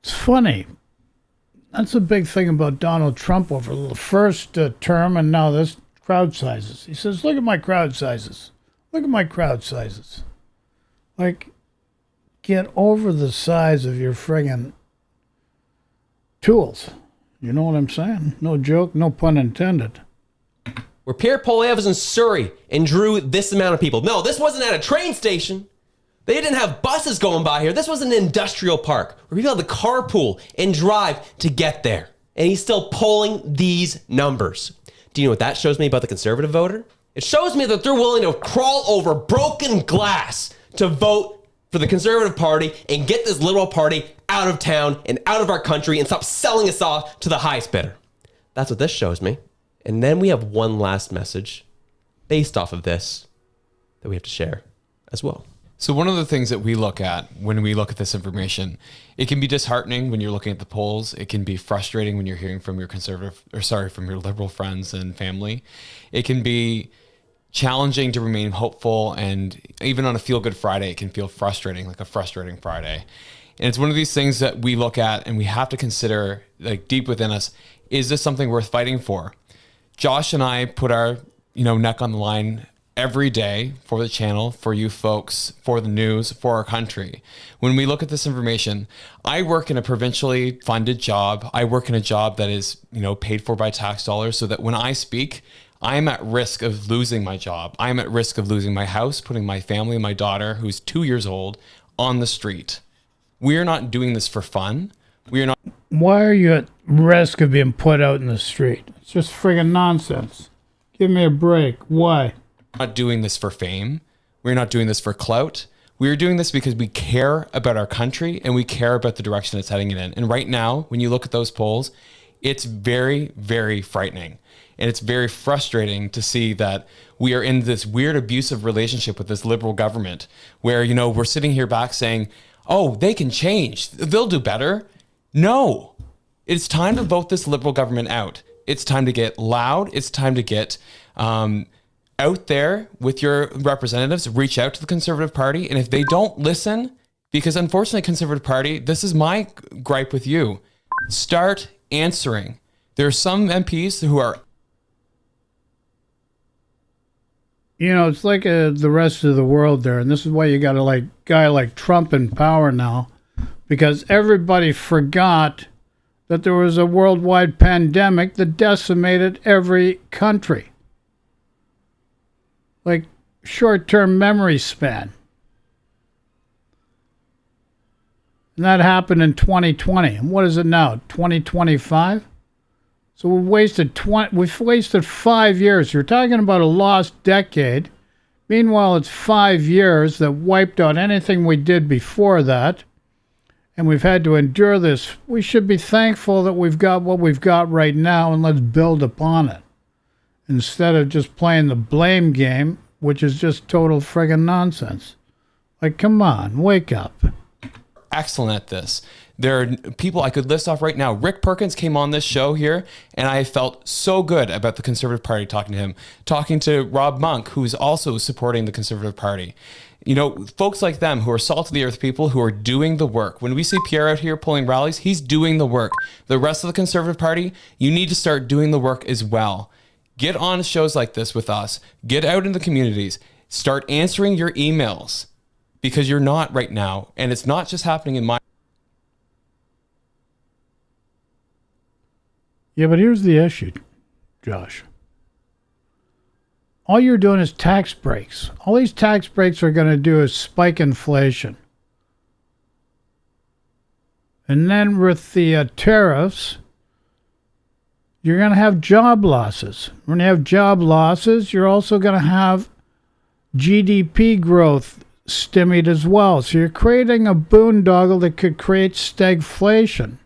It's funny. That's a big thing about Donald Trump over the first term and now this crowd sizes. He says, look at my crowd sizes. Look at my crowd sizes. Like, get over the size of your friggin' tools. You know what I'm saying? No joke, no pun intended. Where Pierre Poilievre was in Surrey and drew this amount of people. No, this wasn't at a train station. They didn't have buses going by here. This was an industrial park where people had to carpool and drive to get there. And he's still polling these numbers. Do you know what that shows me about the Conservative voter? It shows me that they're willing to crawl over broken glass to vote for the Conservative Party and get this Liberal Party out of town and out of our country and stop selling us off to the highest bidder. That's what this shows me. And then we have one last message based off of this that we have to share as well. So one of the things that we look at when we look at this information, it can be disheartening when you're looking at the polls. It can be frustrating when you're hearing from your from your Liberal friends and family. It can be challenging to remain hopeful, and even on a feel-good Friday, it can feel frustrating, like a frustrating Friday. And it's one of these things that we look at and we have to consider, like deep within us, is this something worth fighting for? Josh and I put our, neck on the line every day for the channel, for you folks, for the news, for our country. When we look at this information, I work in a provincially funded job. I work in a job that is, paid for by tax dollars, so that when I speak, I'm at risk of losing my job. I'm at risk of losing my house, putting my family, my daughter, who's 2 years old, on the street. We're not doing this for fun. Why are you at risk of being put out in the street? It's just friggin' nonsense. Give me a break. Why? Not doing this for fame. We're not doing this for clout. We're doing this because we care about our country and we care about the direction it's heading in. And right now, when you look at those polls, it's very, very frightening. And it's very frustrating to see that we are in this weird abusive relationship with this Liberal government where, we're sitting here back saying, oh, they can change. They'll do better. No, it's time to vote this Liberal government out. It's time to get loud. It's time to get out there with your representatives, reach out to the Conservative Party. And if they don't listen, because unfortunately, Conservative Party, this is my gripe with you, start answering. There are some MPs who are... It's like the rest of the world there. And this is why you got a guy like Trump in power now, because everybody forgot that there was a worldwide pandemic that decimated every country. Like short-term memory span. And that happened in 2020. And what is it now? 2025? So we've wasted 5 years. You're talking about a lost decade. Meanwhile, it's 5 years that wiped out anything we did before that. And we've had to endure this. We should be thankful that we've got what we've got right now, and let's build upon it. Instead of just playing the blame game, which is just total friggin' nonsense. Like, come on, wake up. Excellent at this. There are people I could list off right now. Rick Perkins came on this show here, and I felt so good about the Conservative Party talking to him. Talking to Rob Monk, who's also supporting the Conservative Party. Folks like them who are salt of the earth people who are doing the work. When we see Pierre out here pulling rallies, he's doing the work. The rest of the Conservative Party, you need to start doing the work as well. Get on shows like this with us. Get out in the communities. Start answering your emails, because you're not right now. And it's not just happening in my... Yeah, but here's the issue, Josh. All you're doing is tax breaks. All these tax breaks are going to do is spike inflation. And then with the tariffs, you're going to have job losses. When you have job losses, you're also going to have GDP growth stymied as well. So you're creating a boondoggle that could create stagflation,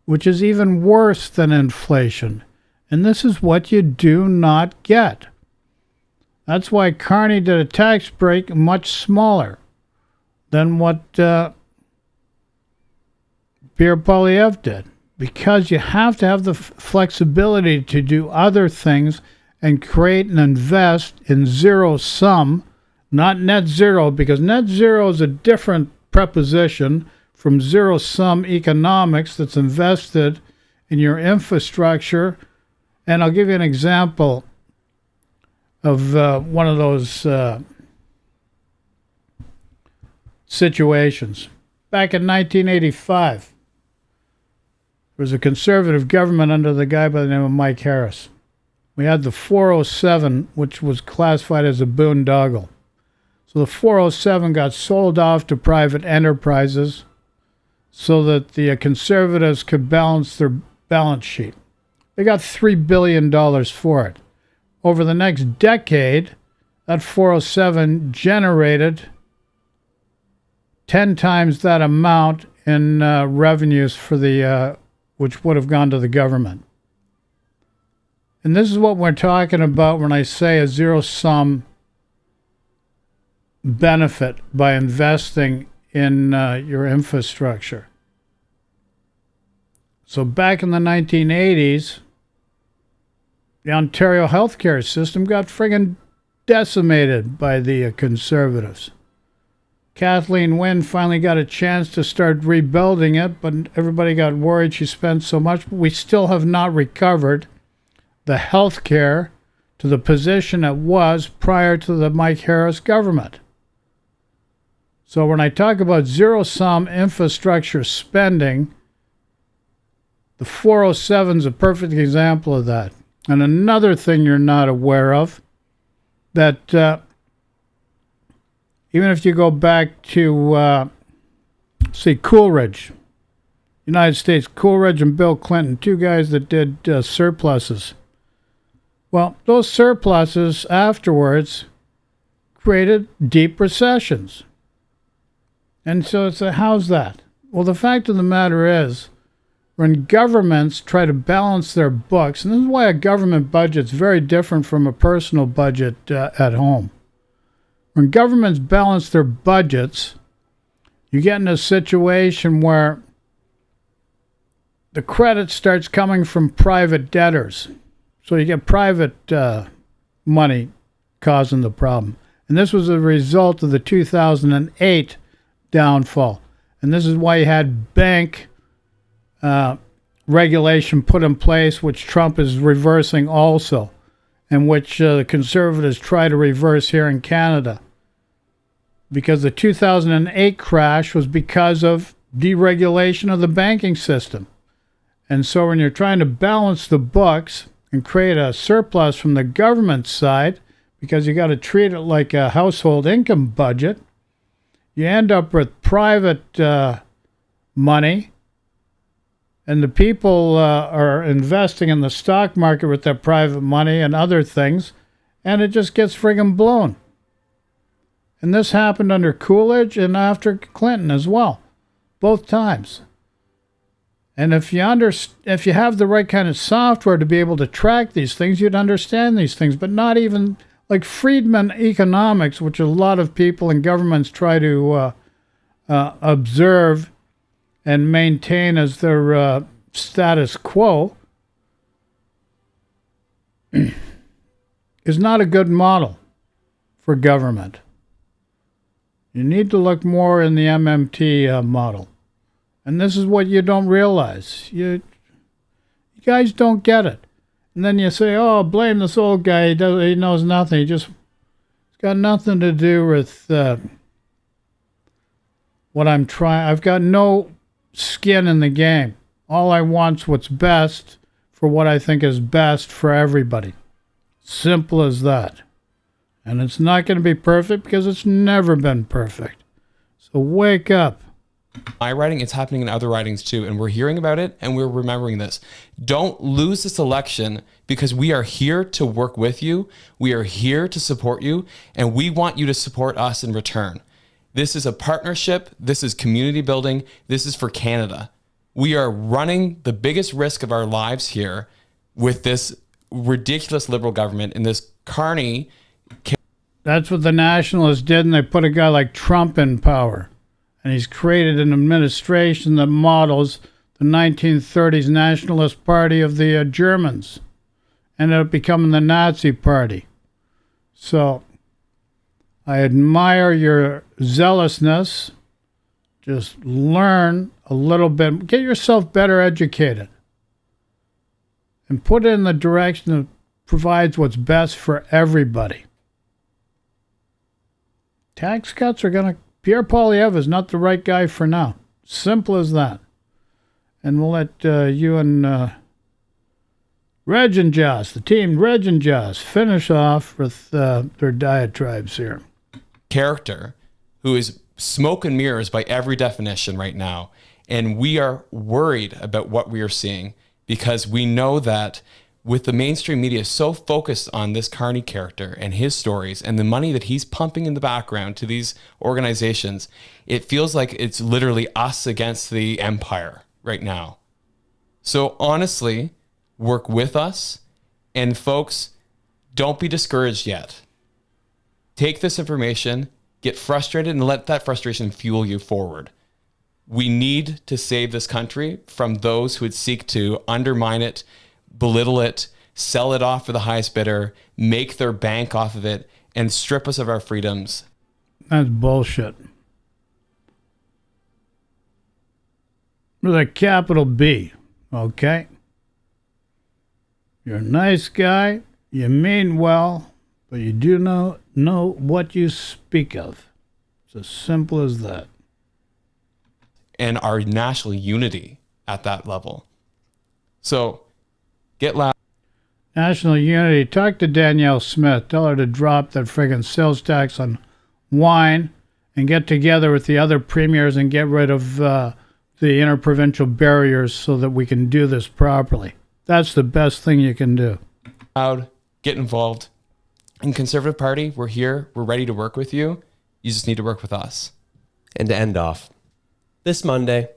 which is even worse than inflation. And this is what you do not get. That's why Carney did a tax break much smaller than what Leader Poilievre did. Because you have to have the flexibility to do other things and create and invest in zero sum, not net zero, because net zero is a different preposition from zero sum economics that's invested in your infrastructure. And I'll give you an example of one of those situations. Back in 1985, there was a conservative government under the guy by the name of Mike Harris. We had the 407, which was classified as a boondoggle. So the 407 got sold off to private enterprises so that the conservatives could balance their balance sheet. They got $3 billion for it. Over the next decade, that 407 generated 10 times that amount in revenues for the which would have gone to the government. And this is what we're talking about when I say a zero-sum benefit by investing in your infrastructure. So back in the 1980s, the Ontario healthcare system got friggin' decimated by the conservatives. Kathleen Wynne finally got a chance to start rebuilding it, but everybody got worried she spent so much. We still have not recovered the health care to the position it was prior to the Mike Harris government. So when I talk about zero-sum infrastructure spending, the 407 is a perfect example of that. And another thing you're not aware of, that even if you go back to, say, Coolidge, United States, Coolidge and Bill Clinton, two guys that did surpluses. Well, those surpluses afterwards created deep recessions. And so it's how's that? Well, the fact of the matter is, when governments try to balance their books, and this is why a government budget's very different from a personal budget at home. When governments balance their budgets, you get in a situation where the credit starts coming from private debtors. So you get private money causing the problem. And this was a result of the 2008 downfall. And this is why you had bank regulation put in place, which Trump is reversing also, and which the conservatives try to reverse here in Canada. Because the 2008 crash was because of deregulation of the banking system. And so when you're trying to balance the books and create a surplus from the government side, because you got to treat it like a household income budget, you end up with private money, and the people are investing in the stock market with their private money and other things, and it just gets friggin' blown. And this happened under Coolidge and after Clinton as well, both times. And if you have the right kind of software to be able to track these things, you'd understand these things, but not even like Friedman economics, which a lot of people in governments try to observe and maintain as their status quo, is not a good model for government. You need to look more in the MMT model. And this is what you don't realize. You guys don't get it. And then you say, oh, blame this old guy. He knows nothing. He's got nothing to do with what I'm trying. I've got no skin in the game. All I want's what's best for what I think is best for everybody. Simple as that. And it's not going to be perfect because it's never been perfect. So wake up. my riding, it's happening in other ridings too. And we're hearing about it and we're remembering this. Don't lose this election because we are here to work with you. We are here to support you and we want you to support us in return. This is a partnership. This is community building. This is for Canada. We are running the biggest risk of our lives here with this ridiculous Liberal government and this carny. That's what the Nationalists did, and they put a guy like Trump in power. And he's created an administration that models the 1930s Nationalist Party of the Germans. Ended up becoming the Nazi Party. So I admire your zealousness. Just learn a little bit. Get yourself better educated. And put it in the direction that provides what's best for everybody. Tax cuts are going to... Pierre Poilievre is not the right guy for now. Simple as that. And we'll let you and Reg and Joss, the team Reg and Joss, finish off with their diatribes here. Character who is smoke and mirrors by every definition right now. And we are worried about what we are seeing because we know that with the mainstream media so focused on this Carney character and his stories and the money that he's pumping in the background to these organizations, it feels like it's literally us against the empire right now. So honestly, work with us. And folks, don't be discouraged yet. Take this information, get frustrated, and let that frustration fuel you forward. We need to save this country from those who would seek to undermine it, belittle it, sell it off for the highest bidder, make their bank off of it, and strip us of our freedoms. That's bullshit. With a capital B, okay? You're a nice guy, you mean well, but you do know what you speak of. It's as simple as that. And our national unity at that level. So, get loud. National unity. Talk to Danielle Smith. Tell her to drop that friggin' sales tax on wine and get together with the other premiers and get rid of the interprovincial barriers so that we can do this properly. That's the best thing you can do. Loud. Get involved. In Conservative Party, we're here. We're ready to work with you. You just need to work with us. And to end off, this Monday,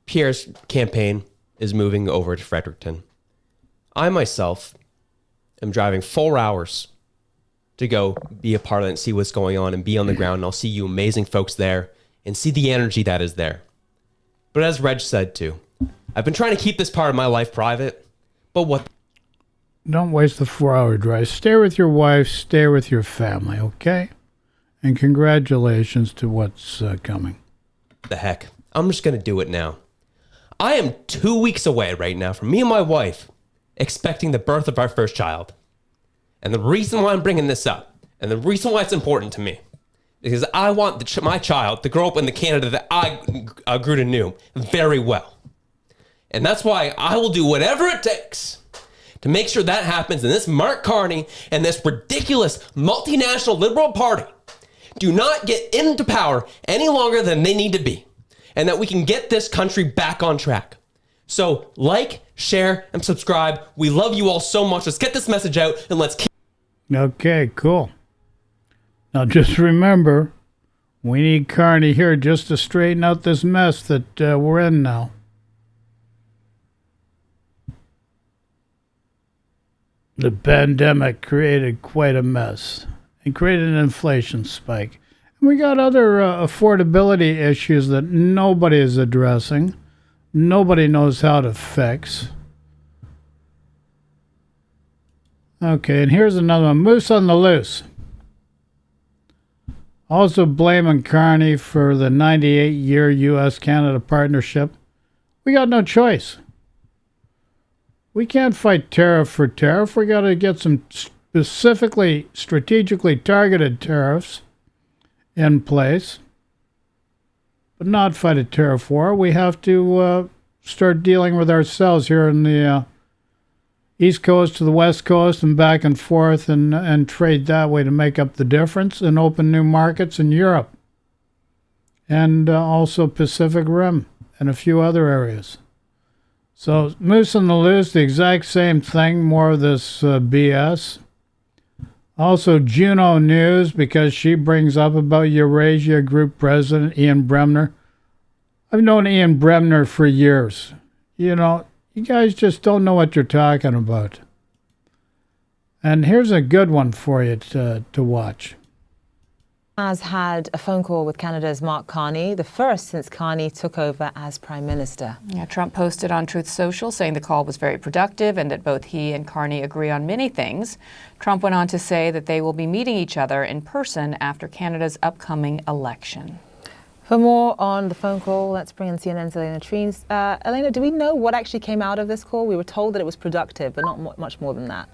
Pierre's campaign is moving over to Fredericton. I myself am driving 4 hours to go be a part of it and see what's going on and be on the ground. And I'll see you amazing folks there and see the energy that is there. But as Reg said too, I've been trying to keep this part of my life private, but what? Don't waste the 4-hour drive. Stay with your wife, stay with your family, okay? And congratulations to what's coming. The heck? I'm just going to do it now. I am 2 weeks away right now from me and my wife expecting the birth of our first child. And the reason why I'm bringing this up, and the reason why it's important to me, is I want my child to grow up in the Canada that I grew to know very well. And that's why I will do whatever it takes to make sure that happens. And this Mark Carney and this ridiculous multinational Liberal Party do not get into power any longer than they need to be. And that we can get this country back on track. So like, share, and subscribe. We love you all so much. Let's get this message out and let's keep. Okay, cool. Now just remember, we need Carney here just to straighten out this mess that we're in now. The pandemic created quite a mess and created an inflation spike. And we got other affordability issues that nobody is addressing. Nobody knows how to fix. Okay, and here's another one. Moose on the loose. Also blaming Carney for the 98-year U.S.-Canada partnership. We got no choice. We can't fight tariff for tariff. We got to get some specifically, strategically targeted tariffs in place, but not fight a tariff war. We have to start dealing with ourselves here in the East Coast to the West Coast and back and forth and trade that way to make up the difference and open new markets in Europe and also Pacific Rim and a few other areas. So Moose on the Loose, the exact same thing, more of this BS. Also Juno News, because she brings up about Eurasia Group President Ian Bremner. I've known Ian Bremner for years. You know, you guys just don't know what you're talking about. And here's a good one for you to watch. Has had a phone call with Canada's Mark Carney, the first since Carney took over as Prime Minister. Yeah, Trump posted on Truth Social saying the call was very productive and that both he and Carney agree on many things. Trump went on to say that they will be meeting each other in person after Canada's upcoming election. For more on the phone call, let's bring in CNN's Elena Trines. Elena, do we know what actually came out of this call? We were told that it was productive, but not much more than that.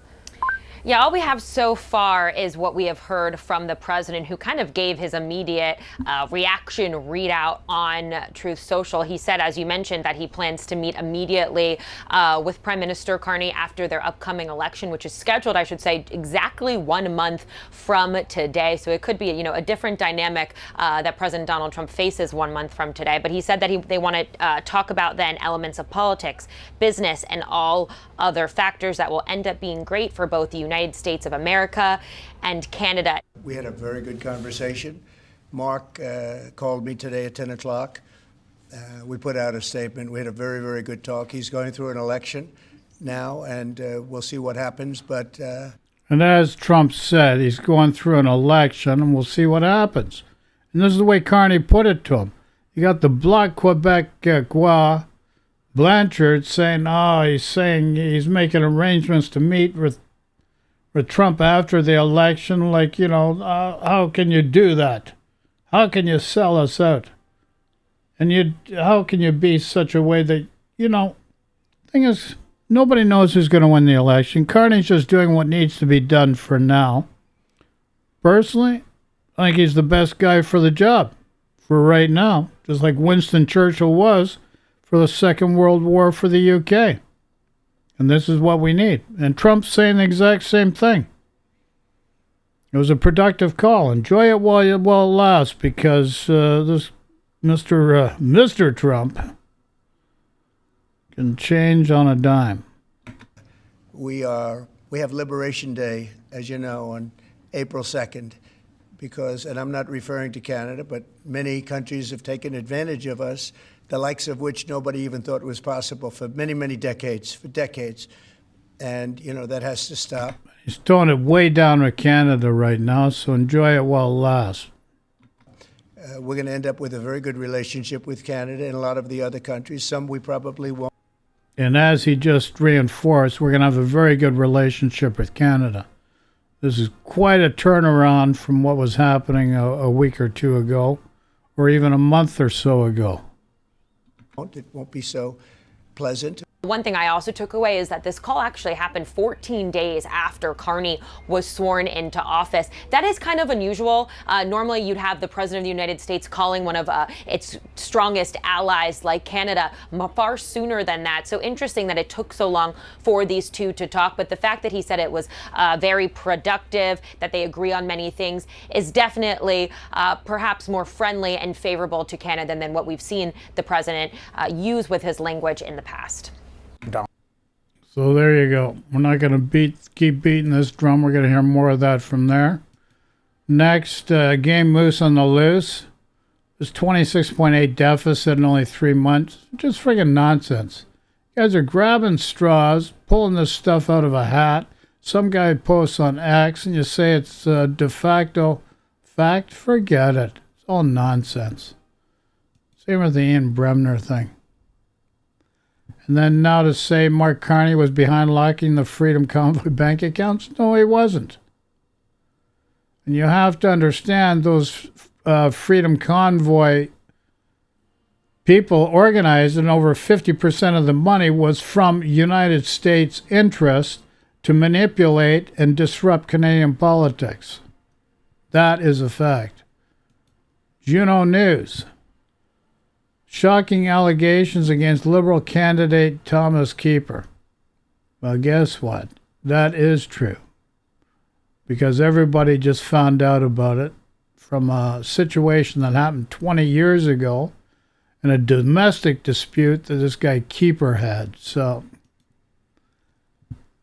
Yeah, all we have so far is what we have heard from the president, who kind of gave his immediate reaction readout on Truth Social. He said, as you mentioned, that he plans to meet immediately with Prime Minister Carney after their upcoming election, which is scheduled, I should say, exactly 1 month from today. So it could be, a different dynamic that President Donald Trump faces 1 month from today. But he said that they want to talk about then elements of politics, business, and all other factors that will end up being great for both the United States of America and Canada. We had a very good conversation. Mark called me today at 10 o'clock. We put out a statement. We had a very, very good talk. He's going through an election now, and we'll see what happens. But and as Trump said, he's going through an election, and we'll see what happens. And this is the way Carney put it to him. You got the Bloc Québécois Blanchard saying, he's making arrangements to meet with Trump after the election. Like, how can you do that? How can you sell us out? And how can you be such a way that, thing is, nobody knows who's going to win the election. Carney's just doing what needs to be done for now. Personally, I think he's the best guy for the job for right now, just like Winston Churchill was for the Second World War for the UK. And this is what we need. And Trump's saying the exact same thing. It was a productive call. Enjoy it while it lasts, because this Mr. Trump can change on a dime. we have Liberation Day, as you know, on April 2nd, and I'm not referring to Canada, but many countries have taken advantage of us, the likes of which nobody even thought was possible for many, many decades, And, that has to stop. He's throwing it way down with Canada right now, so enjoy it while it lasts. We're going to end up with a very good relationship with Canada and a lot of the other countries. Some we probably won't. And as he just reinforced, we're going to have a very good relationship with Canada. This is quite a turnaround from what was happening a week or two ago, or even a month or so ago. It won't be so pleasant. One thing I also took away is that this call actually happened 14 days after Carney was sworn into office. That is kind of unusual. Normally, you'd have the President of the United States calling one of its strongest allies like Canada far sooner than that. So interesting that it took so long for these two to talk. But the fact that he said it was very productive, that they agree on many things, is definitely perhaps more friendly and favorable to Canada than what we've seen the president use with his language in the past. So there you go. We're not going to keep beating this drum. We're going to hear more of that from there. Next, game Moose on the Loose. This 26.8 deficit in only 3 months. Just friggin' nonsense. You guys are grabbing straws, pulling this stuff out of a hat. Some guy posts on X and you say it's de facto fact. Forget it. It's all nonsense. Same with the Ian Bremner thing. And then now to say Mark Carney was behind locking the Freedom Convoy bank accounts? No, he wasn't. And you have to understand those Freedom Convoy people organized, and over 50% of the money was from United States interest to manipulate and disrupt Canadian politics. That is a fact. Juno News. Shocking allegations against Liberal candidate Thomas Keeper. Well, guess what? That is true. Because everybody just found out about it from a situation that happened 20 years ago in a domestic dispute that this guy Keeper had. So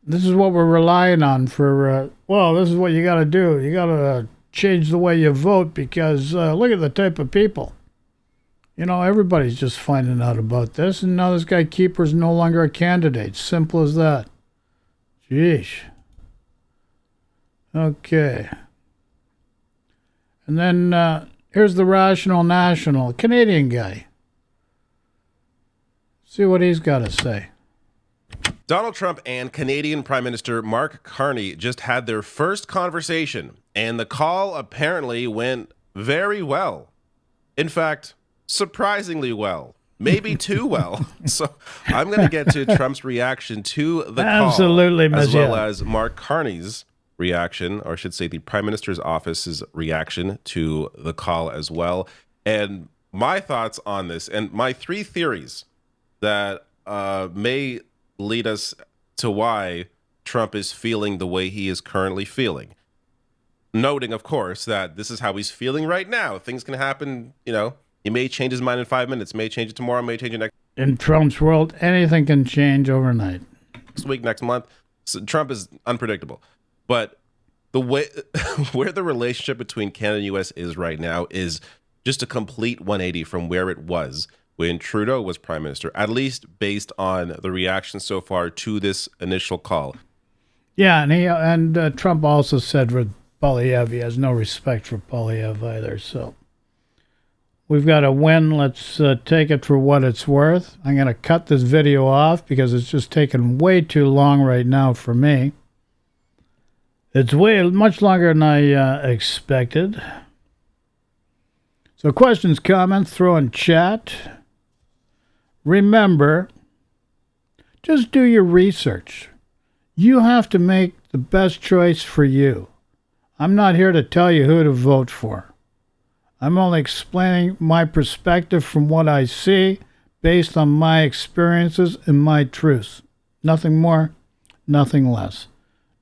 this is what we're relying on for, this is what you got to do. You got to change the way you vote because look at the type of people. You know, everybody's just finding out about this, and now this guy Keeper's no longer a candidate. Simple as that. Jeesh. Okay. And then here's the Rational National, Canadian guy. See what he's got to say. Donald Trump and Canadian Prime Minister Mark Carney just had their first conversation, and the call apparently went very well. In fact, surprisingly well. Maybe too well. So I'm going to get to Trump's reaction to the Absolutely, call, as well as Mark Carney's reaction, or I should say the Prime Minister's office's reaction to the call as well. And my thoughts on this, and my 3 theories that may lead us to why Trump is feeling the way he is currently feeling. Noting, of course, that this is how he's feeling right now. Things can happen, you know. He may change his mind in 5 minutes, may change it tomorrow, may change it next. In Trump's world, anything can change overnight. Next week, next month. So Trump is unpredictable. But the way where the relationship between Canada and U.S. is right now is just a complete 180 from where it was when Trudeau was Prime Minister, at least based on the reaction so far to this initial call. Yeah, and Trump also said with Poilievre, he has no respect for Poilievre either, so we've got a win. Let's take it for what it's worth. I'm going to cut this video off because it's just taking way too long right now for me. It's way much longer than I expected. So questions, comments, throw in chat. Remember, just do your research. You have to make the best choice for you. I'm not here to tell you who to vote for. I'm only explaining my perspective from what I see based on my experiences and my truths. Nothing more, nothing less.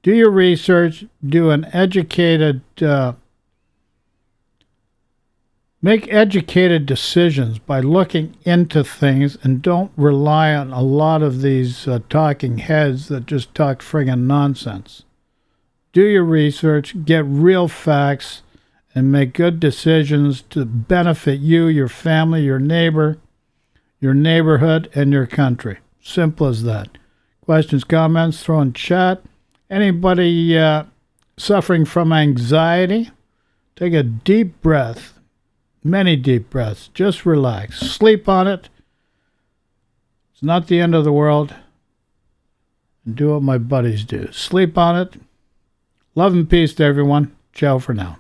Do your research, do an educated, make educated decisions by looking into things, and don't rely on a lot of these talking heads that just talk friggin' nonsense. Do your research, get real facts, and make good decisions to benefit you, your family, your neighbor, your neighborhood, and your country. Simple as that. Questions, comments, throw in chat. Anybody suffering from anxiety, take a deep breath, many deep breaths. Just relax. Sleep on it. It's not the end of the world. And do what my buddies do. Sleep on it. Love and peace to everyone. Ciao for now.